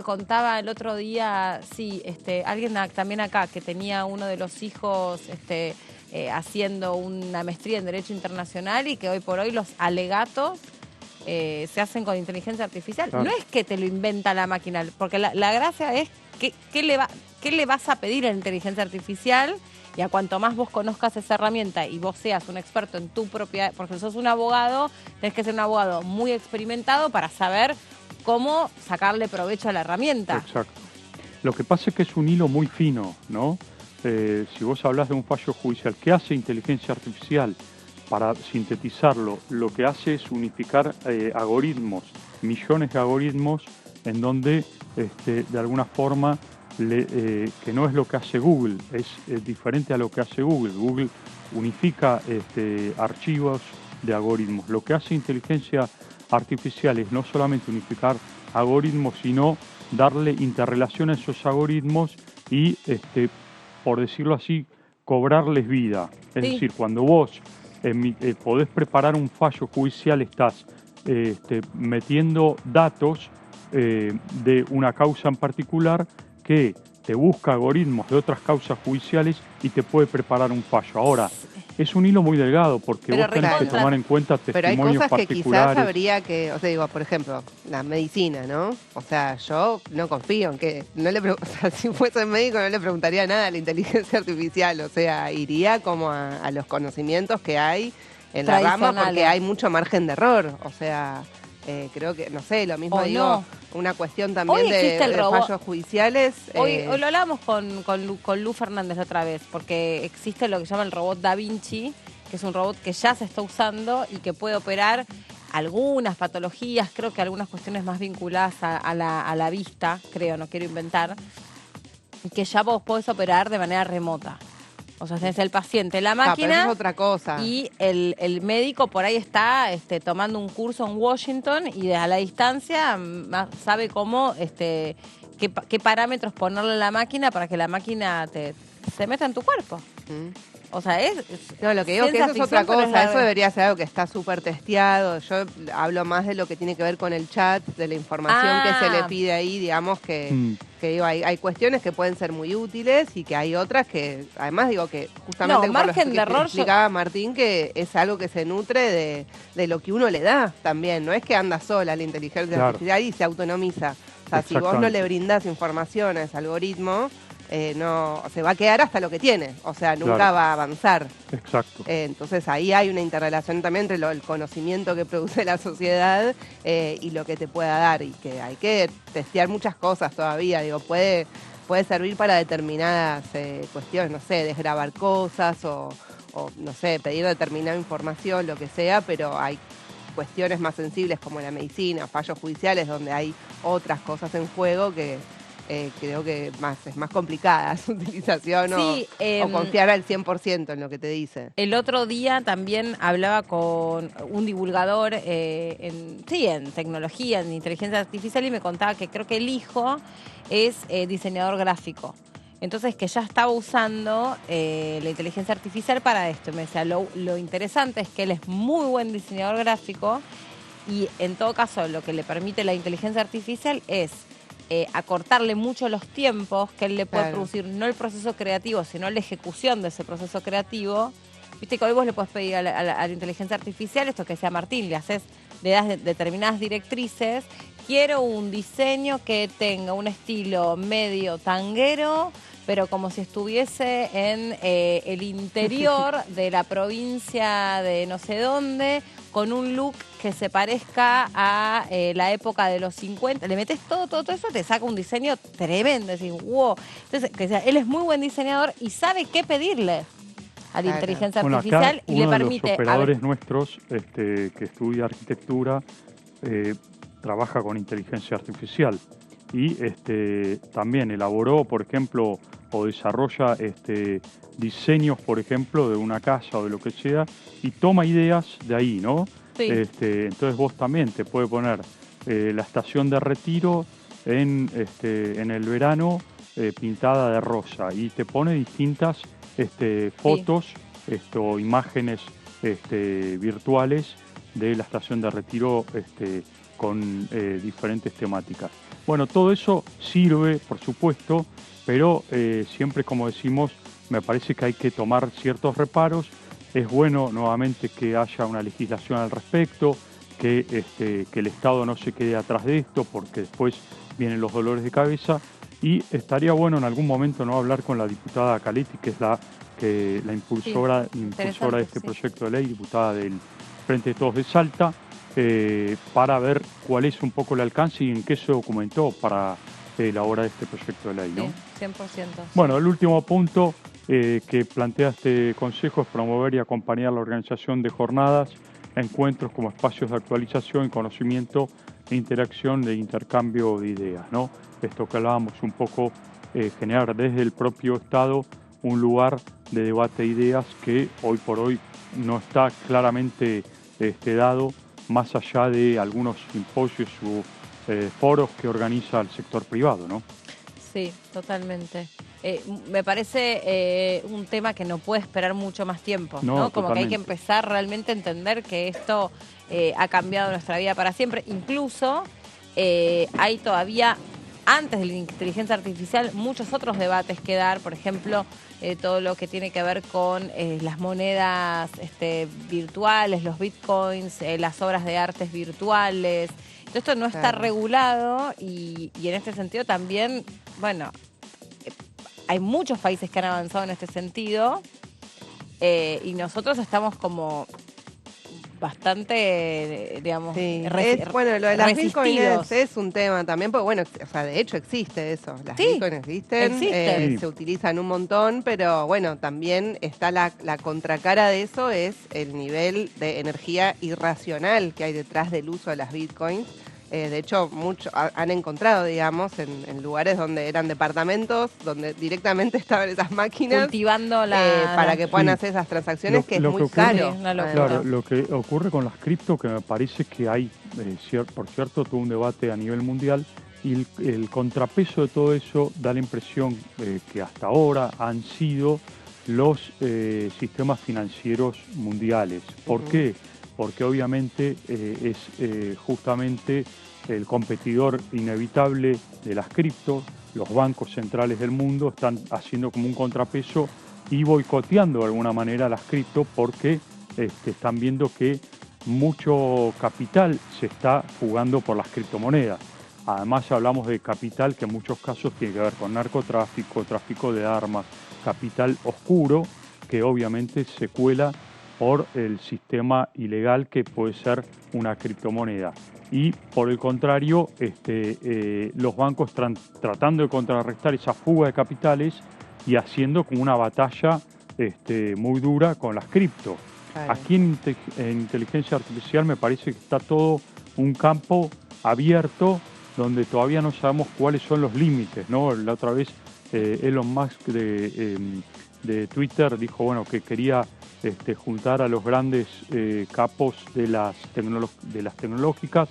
contaba el otro día, sí, alguien también acá que tenía uno de los hijos haciendo una maestría en Derecho Internacional y que hoy por hoy los alegatos se hacen con inteligencia artificial. Claro. No es que te lo inventa la máquina, porque la gracia es qué le vas a pedir a la inteligencia artificial. Y a cuanto más vos conozcas esa herramienta y vos seas un experto en tu propia... Porque sos un abogado, tenés que ser un abogado muy experimentado para saber cómo sacarle provecho a la herramienta. Exacto. Lo que pasa es que es un hilo muy fino, ¿no? Si vos hablas de un fallo judicial, ¿qué hace inteligencia artificial? Para sintetizarlo, lo que hace es unificar algoritmos, millones de algoritmos, en donde de alguna forma... que no es lo que hace Google, es diferente a lo que hace Google. Google unifica archivos de algoritmos. Lo que hace inteligencia artificial es no solamente unificar algoritmos, sino darle interrelación a esos algoritmos y, por decirlo así, cobrarles vida. Es decir, cuando vos podés preparar un fallo judicial, estás metiendo datos de una causa en particular que te busca algoritmos de otras causas judiciales y te puede preparar un fallo. Ahora, es un hilo muy delgado porque vos tenés que tomar en cuenta testimonios pero hay cosas particulares. Que quizás habría que, o sea, digo, por ejemplo, la medicina, ¿no? O sea, yo no confío en que, o sea, si fuese médico no le preguntaría nada a la inteligencia artificial, o sea, iría como a los conocimientos que hay en la rama porque hay mucho margen de error, o sea... Creo que, no sé, lo mismo O digo, no. una cuestión también Hoy existe el de robot. fallos judiciales. Hoy lo hablábamos con Lu Fernández otra vez, porque existe lo que llama el robot Da Vinci, que es un robot que ya se está usando y que puede operar algunas patologías, creo que algunas cuestiones más vinculadas a la vista, creo, no quiero inventar, que ya vos podés operar de manera remota. O sea, tenés el paciente, la pero máquina eso es otra cosa. y el médico por ahí está tomando un curso en Washington y desde la distancia sabe cómo, qué parámetros ponerle a la máquina para que la máquina se meta en tu cuerpo. O sea, No, lo que digo es que eso es otra cosa, eso debería ser algo que está súper testeado. Yo hablo más de lo que tiene que ver con el chat, de la información que se le pide ahí, digamos que digo, hay cuestiones que pueden ser muy útiles y que hay otras que, además digo que justamente como margen de error, explicaba Martín, que es algo que se nutre de lo que uno le da también, no es que anda sola la inteligencia artificial y se autonomiza. O sea, si vos no le brindás información a ese algoritmo, no se va a quedar hasta lo que tiene, o sea, nunca va a avanzar. Exacto. Entonces ahí hay una interrelación también entre el conocimiento que produce la sociedad y lo que te pueda dar, y que hay que testear muchas cosas todavía, digo, puede servir para determinadas cuestiones, no sé, desgrabar cosas o no sé, pedir determinada información, lo que sea, pero hay cuestiones más sensibles como la medicina, fallos judiciales, donde hay otras cosas en juego que creo que es más complicada su utilización o confiar al 100% en lo que te dice. El otro día también hablaba con un divulgador en tecnología, en inteligencia artificial, y me contaba que creo que el hijo es diseñador gráfico. Entonces, que ya estaba usando la inteligencia artificial para esto. Me decía, lo interesante es que él es muy buen diseñador gráfico y en todo caso lo que le permite la inteligencia artificial es acortarle mucho los tiempos que él le puede producir, no el proceso creativo, sino la ejecución de ese proceso creativo. Viste que hoy vos le podés pedir a la inteligencia artificial, esto que decía Martín, le das determinadas directrices. Quiero un diseño que tenga un estilo medio tanguero, pero como si estuviese en el interior de la provincia de no sé dónde, con un look que se parezca a la época de los 50. Le metes todo eso, te saca un diseño tremendo. Decís, wow. Entonces, él es muy buen diseñador y sabe qué pedirle a la inteligencia artificial y le permite. Uno de los operadores nuestros que estudia arquitectura trabaja con inteligencia artificial y también elaboró, por ejemplo, o desarrolla diseños, por ejemplo, de una casa o de lo que sea, y toma ideas de ahí, ¿no? Sí. Entonces vos también te puede poner la estación de retiro en el verano pintada de rosa y te pone distintas fotos, imágenes virtuales de la estación de retiro con diferentes temáticas. Bueno, todo eso sirve, por supuesto, pero siempre, como decimos, me parece que hay que tomar ciertos reparos. Es bueno, nuevamente, que haya una legislación al respecto, que el Estado no se quede atrás de esto, porque después vienen los dolores de cabeza. Y estaría bueno en algún momento no hablar con la diputada Caletti, que es la impulsora de este proyecto de ley, diputada del Frente de Todos de Salta, para ver cuál es un poco el alcance y en qué se documentó para elaborar este proyecto de ley, ¿no? Sí, 100%. Bueno, el último punto que plantea este Consejo es promover y acompañar la organización de jornadas, encuentros como espacios de actualización, conocimiento e interacción de intercambio de ideas, ¿no? Esto que hablábamos un poco, generar desde el propio Estado un lugar de debate de ideas que hoy por hoy no está claramente dado, más allá de algunos simposios u foros que organiza el sector privado, ¿no? Sí, totalmente. Me parece un tema que no puede esperar mucho más tiempo, ¿no? Como que hay que empezar realmente a entender que esto ha cambiado nuestra vida para siempre. Incluso hay todavía, antes de la inteligencia artificial, muchos otros debates que dar. Por ejemplo, todo lo que tiene que ver con las monedas virtuales, los bitcoins, las obras de artes virtuales. Todo esto no está regulado y en este sentido también, bueno, hay muchos países que han avanzado en este sentido y nosotros estamos como bastante, digamos, bueno, lo de las bitcoins resistidos. es un tema también, porque bueno, o sea, de hecho existe eso. Las Sí, bitcoins existen. existen. Se utilizan un montón, pero bueno, también está la contracara de eso, es el nivel de energía irracional que hay detrás del uso de las bitcoins. De hecho, muchos han encontrado, digamos, en lugares donde eran departamentos, donde directamente estaban esas máquinas cultivando para que puedan Sí. hacer esas transacciones, que es Lo muy que ocurre- caro. Claro, lo que ocurre con las cripto, que me parece que hay, por cierto, todo un debate a nivel mundial, y el contrapeso de todo eso da la impresión que hasta ahora han sido los sistemas financieros mundiales. ¿Por qué? Porque obviamente es justamente el competidor inevitable de las cripto. Los bancos centrales del mundo están haciendo como un contrapeso y boicoteando de alguna manera las cripto porque están viendo que mucho capital se está jugando por las criptomonedas. Además hablamos de capital que en muchos casos tiene que ver con narcotráfico, tráfico de armas, capital oscuro que obviamente se cuela por el sistema ilegal que puede ser una criptomoneda. Y por el contrario, los bancos están tratando de contrarrestar esa fuga de capitales y haciendo como una batalla muy dura con las cripto. Claro. Aquí en inteligencia artificial me parece que está todo un campo abierto donde todavía no sabemos cuáles son los límites, ¿no? La otra vez Elon Musk de Twitter dijo que quería juntar a los grandes capos de las tecnológicas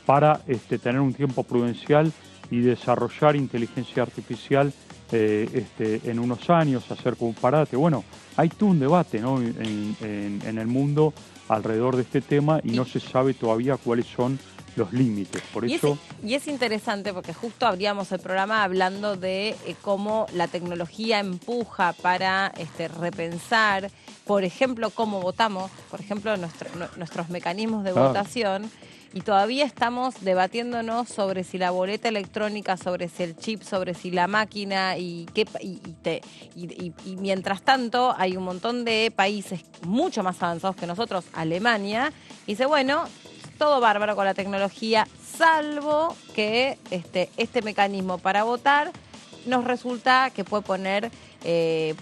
para tener un tiempo prudencial y desarrollar inteligencia artificial en unos años, hacer como un parate. Bueno, hay todo un debate, ¿no? en el mundo alrededor de este tema y no se sabe todavía cuáles son los límites. Por eso... Y es interesante porque justo abríamos el programa hablando de cómo la tecnología empuja para repensar, por ejemplo, cómo votamos, por ejemplo, nuestros mecanismos de votación. Y todavía estamos debatiéndonos sobre si la boleta electrónica, sobre si el chip, sobre si la máquina y mientras tanto hay un montón de países mucho más avanzados que nosotros, Alemania, y dice, bueno, todo bárbaro con la tecnología, salvo que este mecanismo para votar nos resulta que puede poner en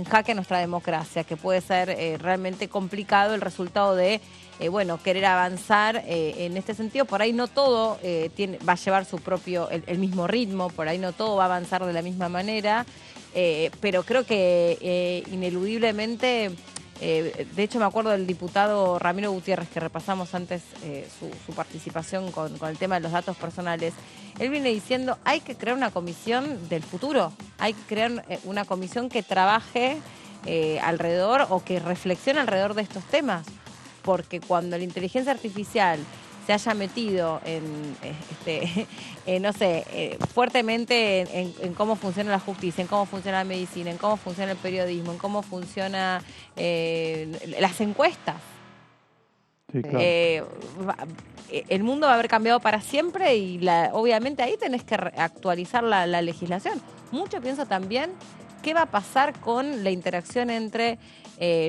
jaque nuestra democracia, que puede ser realmente complicado el resultado de querer avanzar en este sentido. Por ahí no todo va a llevar su propio, el mismo ritmo, por ahí no todo va a avanzar de la misma manera, pero creo que ineludiblemente... de hecho, me acuerdo del diputado Ramiro Gutiérrez, que repasamos antes su participación con el tema de los datos personales. Él viene diciendo, hay que crear una comisión del futuro, hay que crear una comisión que trabaje alrededor o que reflexione alrededor de estos temas, porque cuando la inteligencia artificial se haya metido fuertemente en cómo funciona la justicia, en cómo funciona la medicina, en cómo funciona el periodismo, en cómo funciona las encuestas. Sí, claro. El mundo va a haber cambiado para siempre y obviamente ahí tenés que actualizar la legislación. Mucho pienso también qué va a pasar con la interacción entre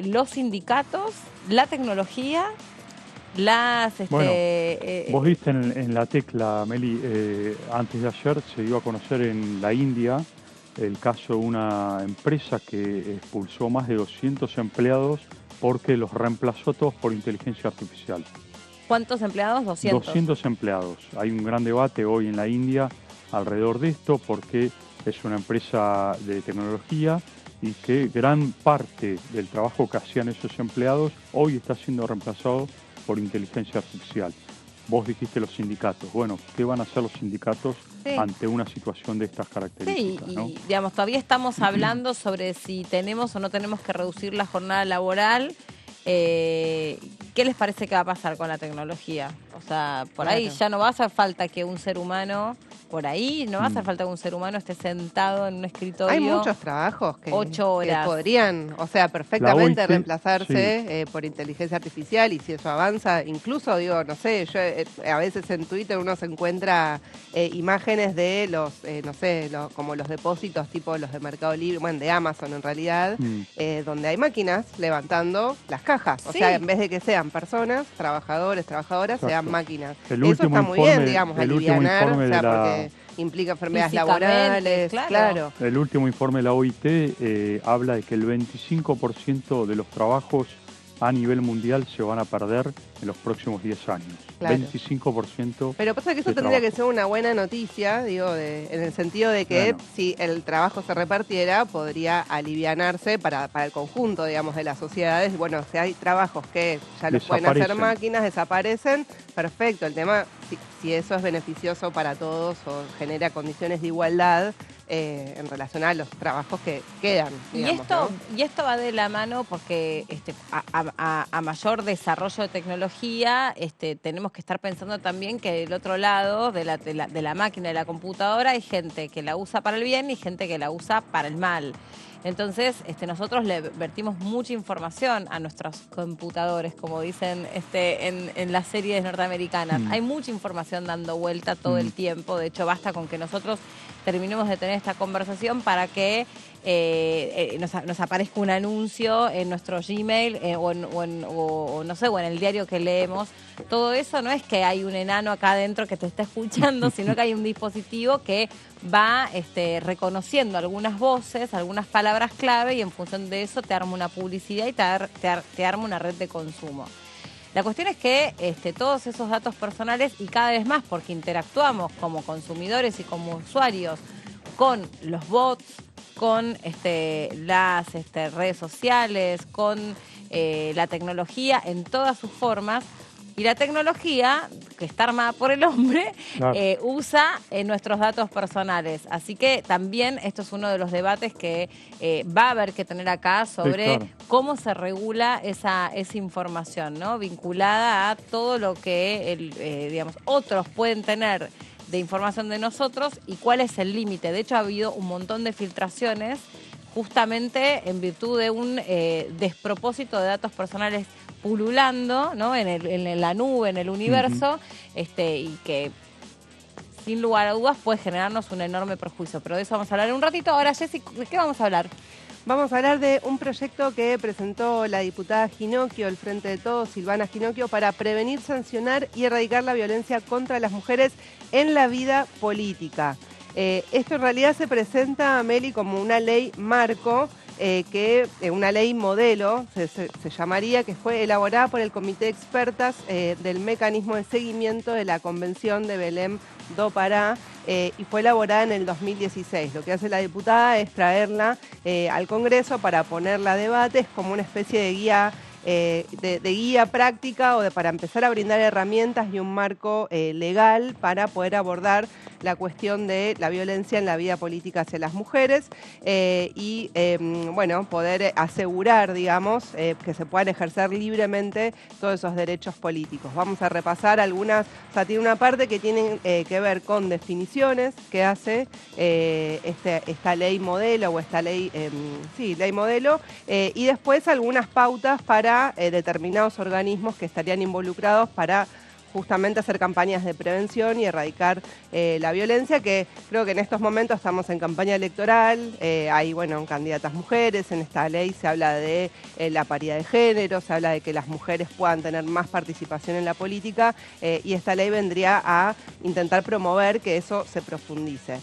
los sindicatos, la tecnología, vos viste en la tecla, Meli, antes de ayer se dio a conocer en la India el caso de una empresa que expulsó más de 200 empleados porque los reemplazó todos por inteligencia artificial. ¿Cuántos empleados? 200. 200 empleados. Hay un gran debate hoy en la India alrededor de esto porque es una empresa de tecnología y que gran parte del trabajo que hacían esos empleados hoy está siendo reemplazado por inteligencia artificial. Vos dijiste los sindicatos. Bueno, ¿qué van a hacer los sindicatos ante una situación de estas características? Sí, ¿no? y digamos, todavía estamos hablando sobre si tenemos o no tenemos que reducir la jornada laboral. ¿Qué les parece que va a pasar con la tecnología? O sea, por ahí ya no va a hacer falta que un ser humano... Por ahí no va a hacer falta que un ser humano esté sentado en un escritorio. Hay muchos trabajos que 8 horas. Que podrían, perfectamente OIT, reemplazarse por inteligencia artificial, y si eso avanza, incluso yo a veces en Twitter uno se encuentra imágenes de los, como los depósitos tipo los de Mercado Libre, de Amazon en realidad, donde hay máquinas levantando las cajas. cajas. O Sí. sea, en vez de que sean personas, trabajadores, trabajadoras, Exacto. sean máquinas. El Eso último está muy bien, informe- digamos, el último alivianar, informe o sea, de la- porque implica enfermedades Físicamente, laborales, claro. claro. El último informe de la OIT habla de que el 25% de los trabajos a nivel mundial se van a perder en los próximos 10 años. Claro. 25%. Pero pasa que eso de tendría trabajo. que ser una buena noticia, digo, en el sentido de que Bueno. si el trabajo se repartiera, podría alivianarse para el conjunto, digamos, de las sociedades. Bueno, si hay trabajos que ya los pueden hacer Desaparecen. máquinas, desaparecen, perfecto. El tema, si eso es beneficioso para todos o genera condiciones de igualdad en relación a los trabajos que quedan, digamos, Y esto va de la mano porque a mayor desarrollo de tecnología, tenemos que estar pensando también que del otro lado de la máquina, de la computadora, hay gente que la usa para el bien y gente que la usa para el mal. Entonces, nosotros le vertimos mucha información a nuestros computadores, como dicen en las series norteamericanas. Hay mucha información dando vuelta todo el tiempo. De hecho, basta con que nosotros terminemos de tener esta conversación para que nos aparezca un anuncio en nuestro Gmail o en el diario que leemos. Todo eso no es que hay un enano acá adentro que te está escuchando, sino que hay un dispositivo que va reconociendo algunas voces, algunas palabras clave, y en función de eso te arma una publicidad y te arma una red de consumo. La cuestión es que todos esos datos personales, y cada vez más porque interactuamos como consumidores y como usuarios con los bots, con las redes sociales, con la tecnología en todas sus formas. Y la tecnología, que está armada por el hombre, Claro. usa nuestros datos personales. Así que también esto es uno de los debates que va a haber que tener acá sobre claro. cómo se regula esa información, ¿no? Vinculada a todo lo que otros pueden tener de información de nosotros y cuál es el límite. De hecho, ha habido un montón de filtraciones justamente en virtud de un despropósito de datos personales pululando, ¿no? en la nube, en el universo, y que sin lugar a dudas puede generarnos un enorme perjuicio. Pero de eso vamos a hablar en un ratito. Ahora, Jessy, ¿de qué vamos a hablar? Vamos a hablar de un proyecto que presentó la diputada Ginocchio, del Frente de Todos, Silvana Ginocchio, para prevenir, sancionar y erradicar la violencia contra las mujeres en la vida política. Esto en realidad se presenta, Meli, como una ley marco, una ley modelo, se llamaría, que fue elaborada por el Comité de Expertas del Mecanismo de Seguimiento de la Convención de Belém do Pará, y fue elaborada en el 2016. Lo que hace la diputada es traerla al Congreso para ponerla a debate, es como una especie de guía de guía práctica para empezar a brindar herramientas y un marco legal para poder abordar la cuestión de la violencia en la vida política hacia las mujeres y poder asegurar, digamos, que se puedan ejercer libremente todos esos derechos políticos. Vamos a repasar algunas, o sea, tiene una parte que tiene que ver con definiciones que hace esta ley modelo o esta ley, ley modelo, y después algunas pautas para determinados organismos que estarían involucrados para justamente hacer campañas de prevención y erradicar la violencia, que creo que en estos momentos estamos en campaña electoral, hay candidatas mujeres, en esta ley se habla de la paridad de género, se habla de que las mujeres puedan tener más participación en la política, y esta ley vendría a intentar promover que eso se profundice.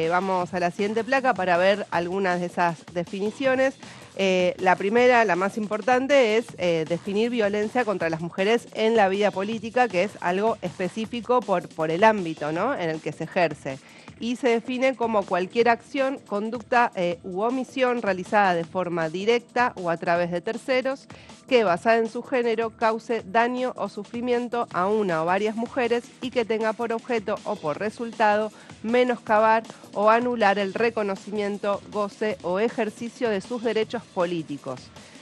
Vamos a la siguiente placa para ver algunas de esas definiciones. La primera, la más importante, es definir violencia contra las mujeres en la vida política, que es algo específico por el ámbito, ¿no?, en el que se ejerce. Y se define como cualquier acción, conducta u omisión realizada de forma directa o a través de terceros que, basada en su género, cause daño o sufrimiento a una o varias mujeres y que tenga por objeto o por resultado menoscabar o anular el reconocimiento, goce o ejercicio de sus derechos políticos.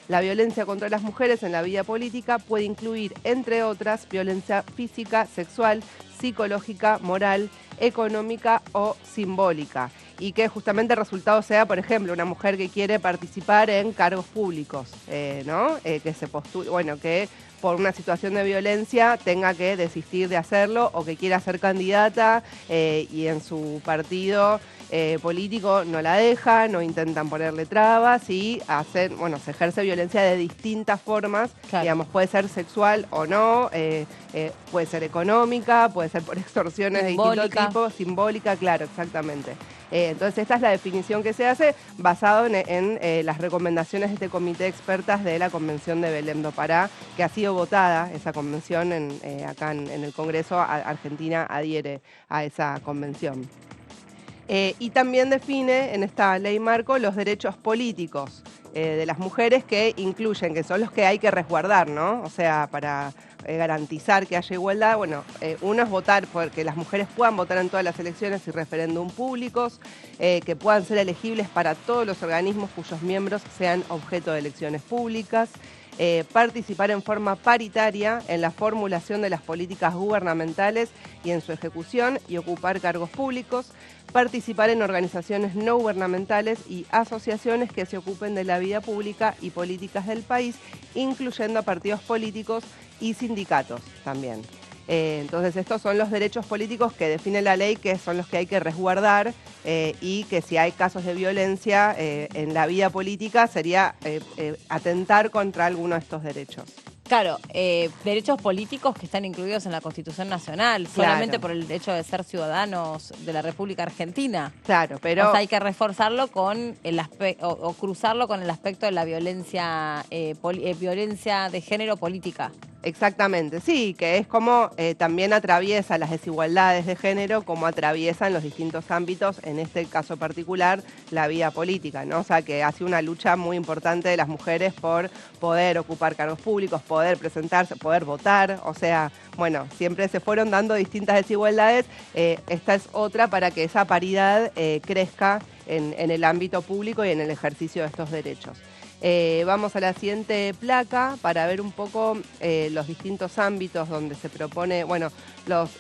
La violencia contra las mujeres en la vida política puede incluir, entre otras, violencia física, sexual, psicológica, moral, económica o simbólica. y que justamente el resultado sea, por ejemplo, una mujer que quiere participar en cargos públicos, ¿no? Que se postule, bueno, que por una situación de violencia tenga que desistir de hacerlo o que quiera ser candidata y en su partido político no la dejan, no intentan ponerle trabas y se ejerce violencia de distintas formas, digamos, puede ser sexual o no, puede ser económica, puede ser por extorsiones de distinto tipo, simbólica, claro, exactamente. Entonces esta es la definición que se hace basado en las recomendaciones de este comité de expertas de la Convención de Belém do Pará, que ha sido votada esa convención acá en el Congreso. Argentina adhiere a esa convención. Y también define en esta ley marco los derechos políticos de las mujeres, que incluyen, que son los que hay que resguardar, ¿no? O sea, para garantizar que haya igualdad, bueno, uno es votar, porque las mujeres puedan votar en todas las elecciones y referéndum públicos, que puedan ser elegibles para todos los organismos cuyos miembros sean objeto de elecciones públicas, participar en forma paritaria en la formulación de las políticas gubernamentales y en su ejecución y ocupar cargos públicos, participar en organizaciones no gubernamentales y asociaciones que se ocupen de la vida pública y políticas del país, incluyendo a partidos políticos y sindicatos también. Entonces estos son los derechos políticos que define la ley, que son los que hay que resguardar y que si hay casos de violencia en la vida política sería atentar contra alguno de estos derechos. Claro, derechos políticos que están incluidos en la Constitución Nacional, solamente por el hecho de ser ciudadanos de la República Argentina. Claro, pero... O sea, hay que reforzarlo con el aspecto, o cruzarlo con el aspecto de la violencia, violencia de género política. Exactamente, sí, que es como también atraviesa las desigualdades de género, como atraviesan los distintos ámbitos, en este caso particular, la vida política, ¿no? O sea, que ha sido una lucha muy importante de las mujeres por poder ocupar cargos públicos, poder presentarse, poder votar, o sea, bueno, siempre se fueron dando distintas desigualdades, esta es otra para que esa paridad crezca en el ámbito público y en el ejercicio de estos derechos. Vamos a la siguiente placa para ver un poco los distintos ámbitos donde se propone, bueno,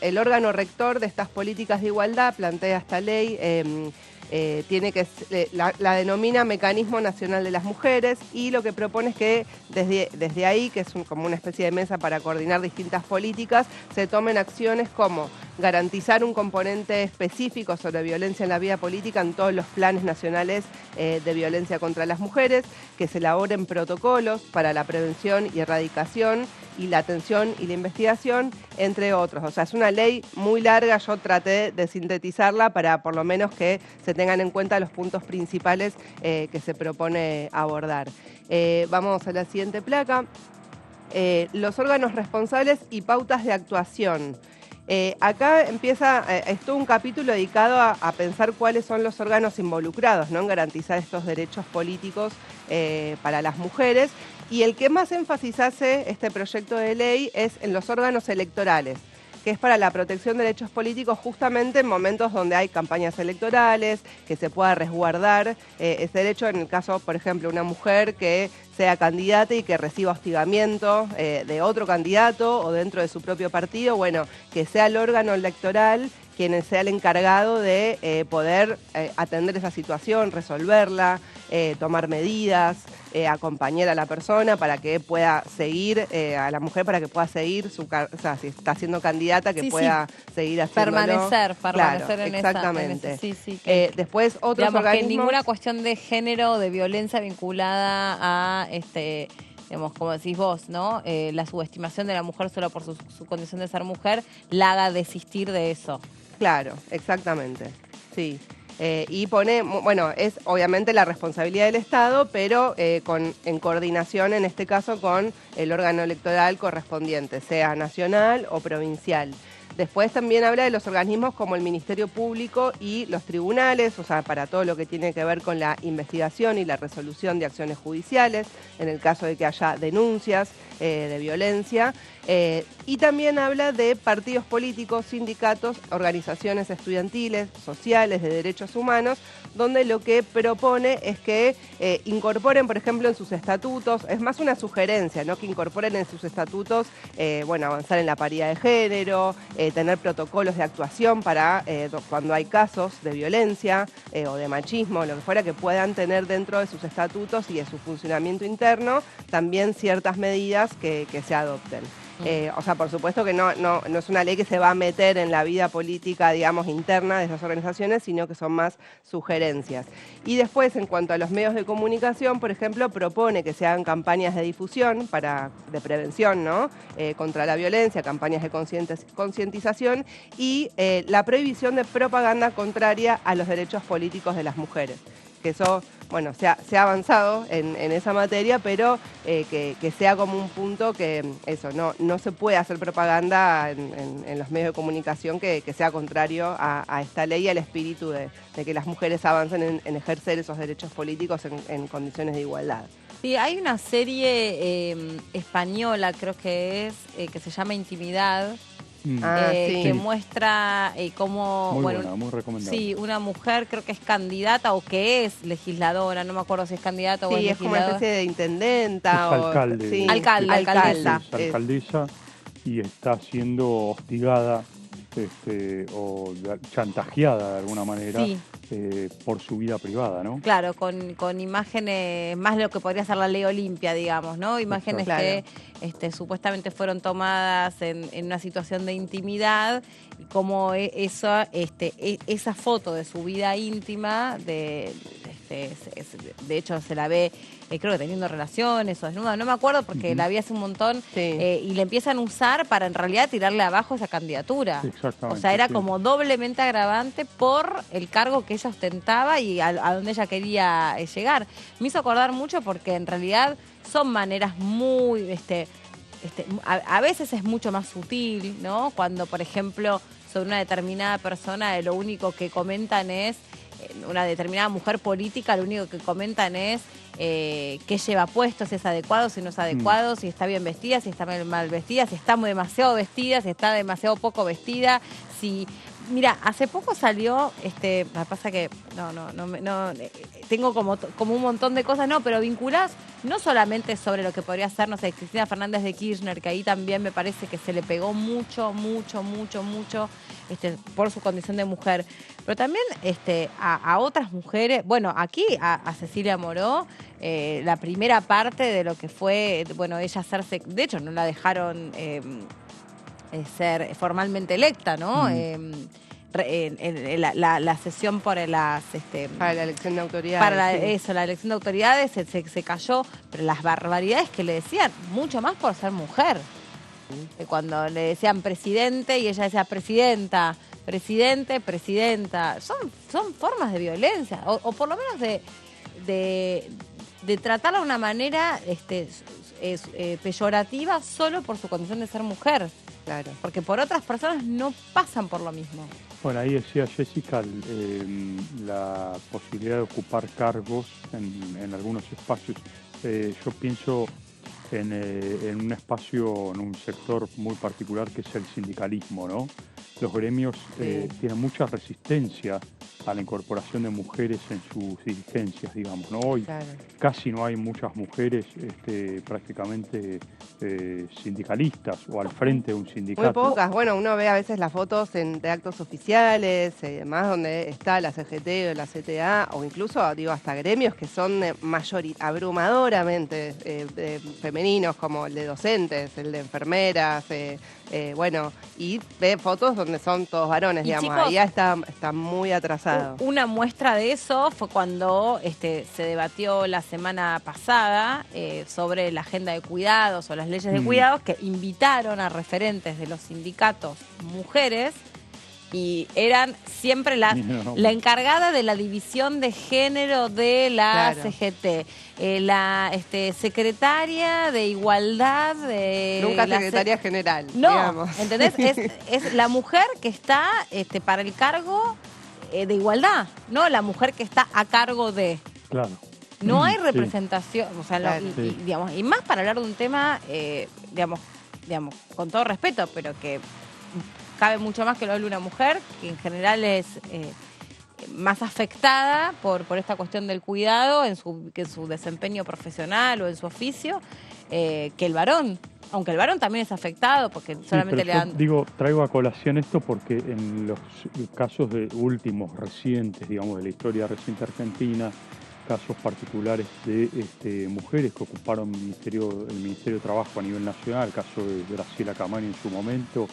el órgano rector de estas políticas de igualdad plantea esta ley, la denomina Mecanismo Nacional de las Mujeres, y lo que propone es que desde ahí, que es como una especie de mesa para coordinar distintas políticas, se tomen acciones como garantizar un componente específico sobre violencia en la vida política en todos los planes nacionales de violencia contra las mujeres, que se elaboren protocolos para la prevención y erradicación y la atención y la investigación, entre otros. O sea, es una ley muy larga, yo traté de sintetizarla para por lo menos que se tengan en cuenta los puntos principales que se propone abordar. Vamos a la siguiente placa. Los órganos responsables y pautas de actuación. Acá empieza, es todo un capítulo dedicado a pensar cuáles son los órganos involucrados, ¿no?, en garantizar estos derechos políticos para las mujeres. Y el que más énfasis hace este proyecto de ley es en los órganos electorales, que es para la protección de derechos políticos justamente en momentos donde hay campañas electorales, que se pueda resguardar ese derecho en el caso, por ejemplo, una mujer que sea candidata y que reciba hostigamiento de otro candidato o dentro de su propio partido, bueno, que sea el órgano electoral quien sea el encargado de poder atender esa situación, resolverla, tomar medidas, acompañar a la persona para que pueda seguir, a la mujer para que pueda seguir o sea, si está siendo candidata, que pueda seguir haciéndolo. Permanecer claro, en exactamente. esa. Sí, que, después otros digamos, organismos... que ninguna cuestión de género, de violencia vinculada a digamos, como decís vos, ¿no? La subestimación de la mujer solo por su condición de ser mujer, la haga desistir de eso. Claro, exactamente, sí. Y pone, bueno, es obviamente la responsabilidad del Estado, pero en coordinación, en este caso, con el órgano electoral correspondiente, sea nacional o provincial. Después también habla de los organismos como el Ministerio Público y los tribunales, o sea, para todo lo que tiene que ver con la investigación y la resolución de acciones judiciales, en el caso de que haya denuncias de violencia. Y también habla de partidos políticos, sindicatos, organizaciones estudiantiles, sociales, de derechos humanos, donde lo que propone es que incorporen, por ejemplo, en sus estatutos, es más una sugerencia, ¿no?, que incorporen en sus estatutos, bueno, avanzar en la paridad de género, tener protocolos de actuación para cuando hay casos de violencia o de machismo, lo que fuera, que puedan tener dentro de sus estatutos y de su funcionamiento interno también ciertas medidas que se adopten. O sea, por supuesto que no es una ley que se va a meter en la vida política, digamos, interna de esas organizaciones, sino que son más sugerencias. Y después, en cuanto a los medios de comunicación, por ejemplo, propone que se hagan campañas de difusión de prevención, ¿no? Contra la violencia, campañas de concientización y la prohibición de propaganda contraria a los derechos políticos de las mujeres. Que eso, bueno, se ha avanzado en esa materia, pero que sea como un punto que eso, no se puede hacer propaganda en los medios de comunicación que sea contrario a esta ley y al espíritu de que las mujeres avancen en ejercer esos derechos políticos en condiciones de igualdad. Sí, hay una serie española, creo que es, que se llama Intimidad. Que muestra cómo... Muy bueno, buena, muy recomendable. Sí, una mujer creo que es candidata o que es legisladora, no me acuerdo si es candidata o es legisladora. Sí, es como una especie de intendenta. Es alcalde. Sí, alcaldesa. Es alcaldesa y está siendo hostigada o chantajeada de alguna manera por su vida privada, ¿no? Claro, con imágenes, más de lo que podría ser la ley Olimpia, digamos, ¿no? Imágenes que supuestamente fueron tomadas en una situación de intimidad, y como esa foto de su vida íntima, de hecho se la ve, creo que teniendo relaciones o desnuda, no me acuerdo porque la vi hace un montón, y le empiezan a usar para en realidad tirarle abajo esa candidatura. Exactamente. O sea, era como doblemente agravante por el cargo que ella ostentaba y a donde ella quería llegar. Me hizo acordar mucho porque en realidad son maneras muy, a veces es mucho más sutil, ¿no? Cuando, por ejemplo, sobre una determinada persona, lo único que comentan es, una determinada mujer política, lo único que comentan es qué lleva puesto, si es adecuado, si no es adecuado, si está bien vestida, si está mal vestida, si está demasiado vestida, si está demasiado poco vestida, si... Mira, hace poco salió, me pasa que tengo como un montón de cosas, pero vinculadas no solamente sobre lo que podría ser, no sé, Cristina Fernández de Kirchner, que ahí también me parece que se le pegó mucho por su condición de mujer, pero también a otras mujeres, bueno, aquí a Cecilia Moró, la primera parte de lo que fue, bueno, ella hacerse, de hecho no la dejaron ser formalmente electa, ¿no? La sesión para la elección de autoridades. La elección de autoridades se cayó, pero las barbaridades que le decían, mucho más por ser mujer. Cuando le decían presidente y ella decía presidenta, presidente, presidenta, son formas de violencia, o por lo menos de tratarla de una manera peyorativa solo por su condición de ser mujer. Claro. Porque por otras personas no pasan por lo mismo. Bueno, ahí decía Jessica la posibilidad de ocupar cargos en algunos espacios. Yo pienso en un espacio, en un sector muy particular que es el sindicalismo, ¿no? Los gremios tienen mucha resistencia a la incorporación de mujeres en sus dirigencias, digamos, ¿no? Hoy casi no hay muchas mujeres prácticamente sindicalistas o al frente de un sindicato. Muy pocas. Bueno, uno ve a veces las fotos de actos oficiales, más donde está la CGT o la CTA, o incluso, digo, hasta gremios que son abrumadoramente femeninos, como el de docentes, el de enfermeras, bueno, y ve fotos donde son todos varones, digamos, chicos, ahí ya está muy atrasado. Una muestra de eso fue cuando se debatió la semana pasada sobre la agenda de cuidados o las leyes de cuidados, que invitaron a referentes de los sindicatos mujeres y eran siempre la encargada de la división de género de la CGT, la secretaria de igualdad de... Nunca secretaria general, no, digamos. ¿Entendés? Es la mujer que está para el cargo de igualdad, no la mujer que está a cargo de... Claro. No hay representación, o sea, digamos, y más para hablar de un tema, digamos, con todo respeto, pero que cabe mucho más que lo hable una mujer, que en general es más afectada por esta cuestión del cuidado en su desempeño profesional o en su oficio que el varón. Aunque el varón también es afectado porque solamente le dan... Traigo a colación esto porque en los casos últimos, recientes, digamos, de la historia reciente argentina, casos particulares de mujeres que ocuparon el Ministerio de Trabajo a nivel nacional, el caso de Graciela Camaño en su momento,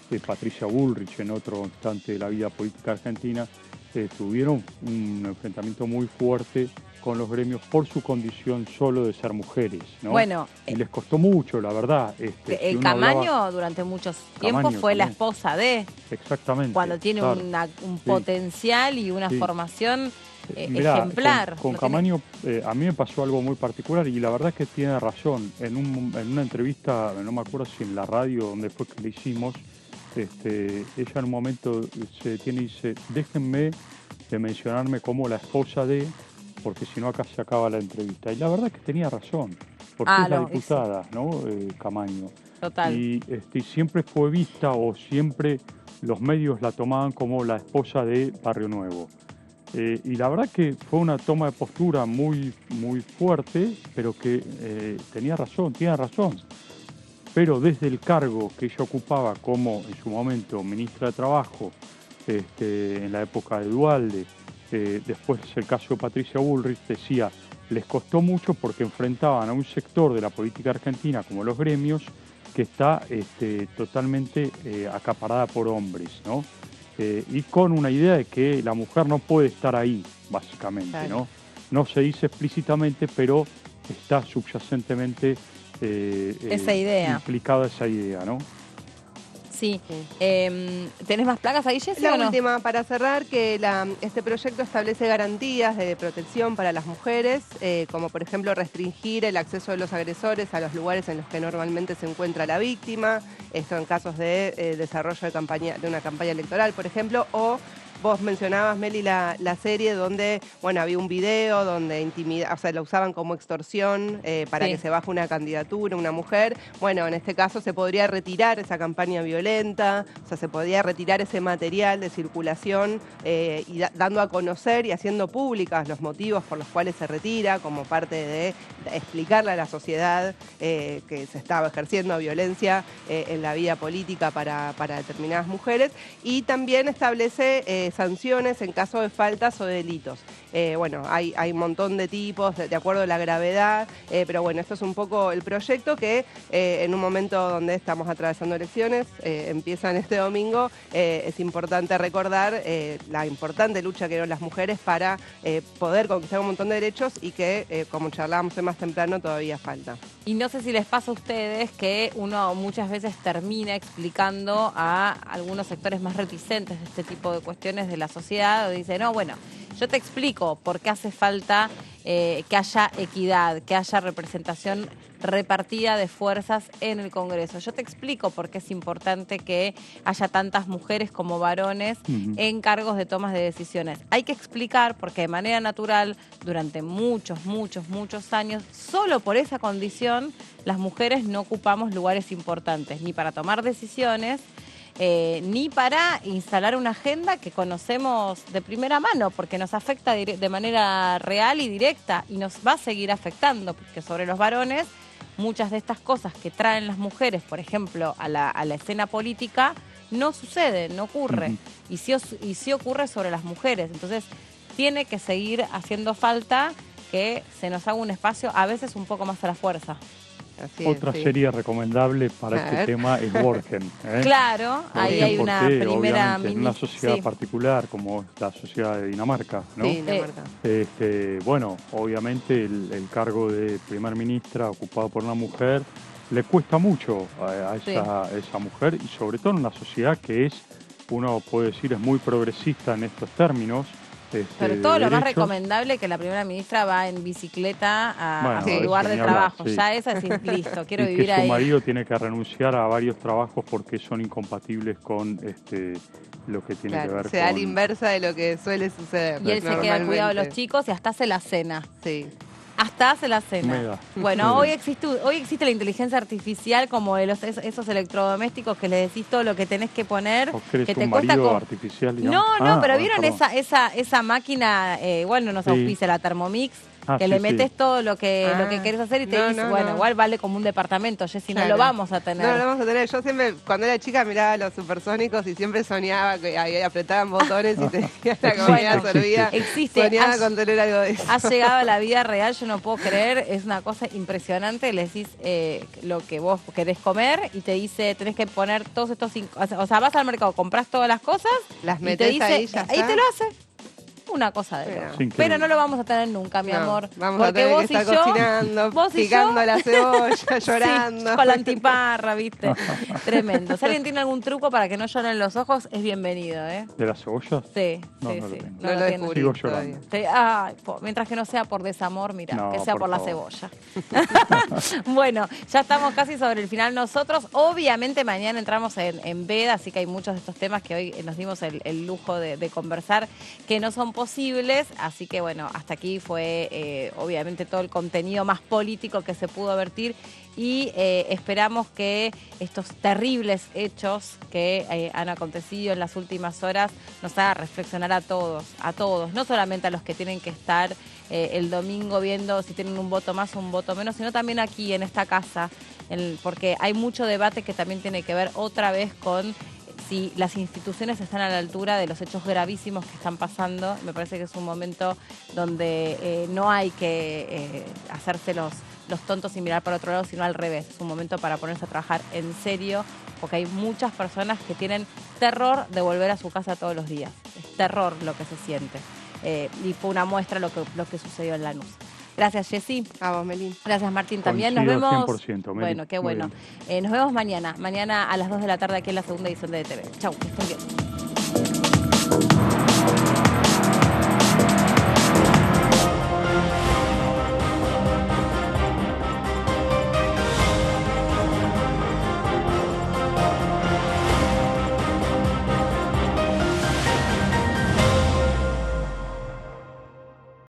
de Patricia Bullrich en otro instante de la vida política argentina, tuvieron un enfrentamiento muy fuerte con los gremios por su condición solo de ser mujeres, ¿no? Bueno, y les costó mucho, la verdad. El Camaño durante muchos tiempos fue la esposa de... Exactamente. Cuando tiene un potencial y una formación Mirá, ejemplar. Con Camaño a mí me pasó algo muy particular y la verdad es que tiene razón. En una entrevista, no me acuerdo si en la radio donde fue que le hicimos, ella en un momento se detiene y dice, déjenme de mencionarme como la esposa de... porque si no acá se acaba la entrevista. Y la verdad es que tenía razón, porque es la diputada, ¿no? Camaño. Total. Y siempre fue vista o siempre los medios la tomaban como la esposa de Barrio Nuevo. Y la verdad que fue una toma de postura muy, muy fuerte, pero que tiene razón. Pero desde el cargo que ella ocupaba como en su momento ministra de Trabajo, en la época de Duhalde, después el caso de Patricia Bullrich, decía, les costó mucho porque enfrentaban a un sector de la política argentina como los gremios que está totalmente acaparada por hombres, ¿no? Y con una idea de que la mujer no puede estar ahí, básicamente, claro. ¿No? No se dice explícitamente, pero está subyacentemente esa idea. Implicada esa idea, ¿no? Sí. ¿Tenés más placas ahí, Jessy? La ¿o no? última, para cerrar, que este proyecto establece garantías de protección para las mujeres, como por ejemplo restringir el acceso de los agresores a los lugares en los que normalmente se encuentra la víctima, esto en casos de desarrollo de una campaña electoral, por ejemplo, o... Vos mencionabas, Meli, la serie donde, bueno, había un video donde la usaban como extorsión para que se baje una candidatura, una mujer. Bueno, en este caso se podría retirar esa campaña violenta, o sea, se podría retirar ese material de circulación y dando a conocer y haciendo públicas los motivos por los cuales se retira, como parte de explicarle a la sociedad que se estaba ejerciendo violencia en la vida política para determinadas mujeres. Y también establece sanciones en caso de faltas o delitos. Bueno, hay un montón de tipos, de acuerdo a la gravedad, pero bueno, esto es un poco el proyecto que en un momento donde estamos atravesando elecciones, empiezan este domingo, es importante recordar la importante lucha que dieron las mujeres para poder conquistar un montón de derechos y que, como charlábamos más temprano, todavía falta. Y no sé si les pasa a ustedes que uno muchas veces termina explicando a algunos sectores más reticentes de este tipo de cuestiones de la sociedad, o dice, no, bueno, yo te explico por qué hace falta que haya equidad, que haya representación repartida de fuerzas en el Congreso. Yo te explico por qué es importante que haya tantas mujeres como varones en cargos de tomas de decisiones. Hay que explicar porque de manera natural, durante muchos años, solo por esa condición, las mujeres no ocupamos lugares importantes, ni para tomar decisiones, ni para instalar una agenda que conocemos de primera mano, porque nos afecta de manera real y directa y nos va a seguir afectando, porque sobre los varones muchas de estas cosas que traen las mujeres, por ejemplo, a la escena política, no suceden, no ocurre. Y sí ocurre sobre las mujeres. Entonces, tiene que seguir haciendo falta que se nos haga un espacio, a veces un poco más a la fuerza. Otra serie recomendable para este tema es Borgen. Claro, ahí hay una primera en una sociedad particular como la sociedad de Dinamarca, ¿no? Sí, Dinamarca. Bueno, obviamente el cargo de primer ministra ocupado por una mujer le cuesta mucho a esa mujer y sobre todo en una sociedad que uno puede decir, es muy progresista en estos términos. Pero todo lo más recomendable que la primera ministra va en bicicleta a su lugar de trabajo. Ya esa es listo, quiero vivir ahí. Su marido tiene que renunciar a varios trabajos porque son incompatibles con lo que tiene que ver se da la inversa de lo que suele suceder. Y él se queda al cuidado de los chicos y hasta hace la cena. Sí. Hasta hace la cena. Me da. Bueno, Muy hoy bien. existe la inteligencia artificial como de esos electrodomésticos que le decís todo lo que tenés que poner. ¿Vos querés que te un cuesta marido artificial, digamos? No, pero bueno, ¿vieron perdón. esa máquina? Igual no nos Sí. auspicia la Thermomix. Que Sí, le sí. metes todo lo que querés hacer y te No, dice, no, bueno, no. igual vale como un departamento, Jessy, no Claro. lo vamos a tener. No lo vamos a tener. Yo siempre, cuando era chica, miraba los supersónicos y siempre soñaba que ahí apretaban botones y te decía la comida Bueno, servía. existe. Soñaba con tener algo de eso. Ha llegado a la vida real, yo no puedo creer, es una cosa impresionante. Le decís lo que vos querés comer y te dice, tenés que poner todos estos cinco. O sea, vas al mercado, compras todas las cosas, Las y te metés dice, ahí, ya ahí está. te lo hace. Una cosa de loco. Increíble. Pero no lo vamos a tener nunca, mi No, amor. vamos a porque tener vos que y estar yo, cocinando, vos y picando yo, la cebolla, llorando. Sí, con la antiparra, ¿viste? Tremendo. Si alguien tiene algún truco para que no lloren los ojos, es bienvenido, ¿eh? ¿De las cebollas? Sí, No, sí, no lo sí. tengo. No lo tiene. descubrí Sigo todavía. llorando. Sí, ay, mientras que no sea por desamor, mira, No, que sea por la favor. cebolla. Bueno, ya estamos casi sobre el final nosotros. Obviamente mañana entramos en veda, así que hay muchos de estos temas que hoy nos dimos el lujo de conversar que no son posibles. Así que bueno, hasta aquí fue obviamente todo el contenido más político que se pudo vertir. Y esperamos que estos terribles hechos que han acontecido en las últimas horas nos haga reflexionar a todos, no solamente a los que tienen que estar el domingo viendo si tienen un voto más o un voto menos, sino también aquí en esta casa, porque hay mucho debate que también tiene que ver otra vez con si las instituciones están a la altura de los hechos gravísimos que están pasando. Me parece que es un momento donde no hay que hacerse los tontos y mirar para otro lado, sino al revés. Es un momento para ponerse a trabajar en serio, porque hay muchas personas que tienen terror de volver a su casa todos los días. Es terror lo que se siente. Y fue una muestra lo que sucedió en Lanús. Gracias, Jessy. A vos, Melín. Gracias, Martín. También nos Coincido vemos. 100%, Meli. Bueno, qué Muy bueno. Nos vemos mañana a las 2 de la tarde aquí en la segunda edición de DTV. Chau, que estén bien.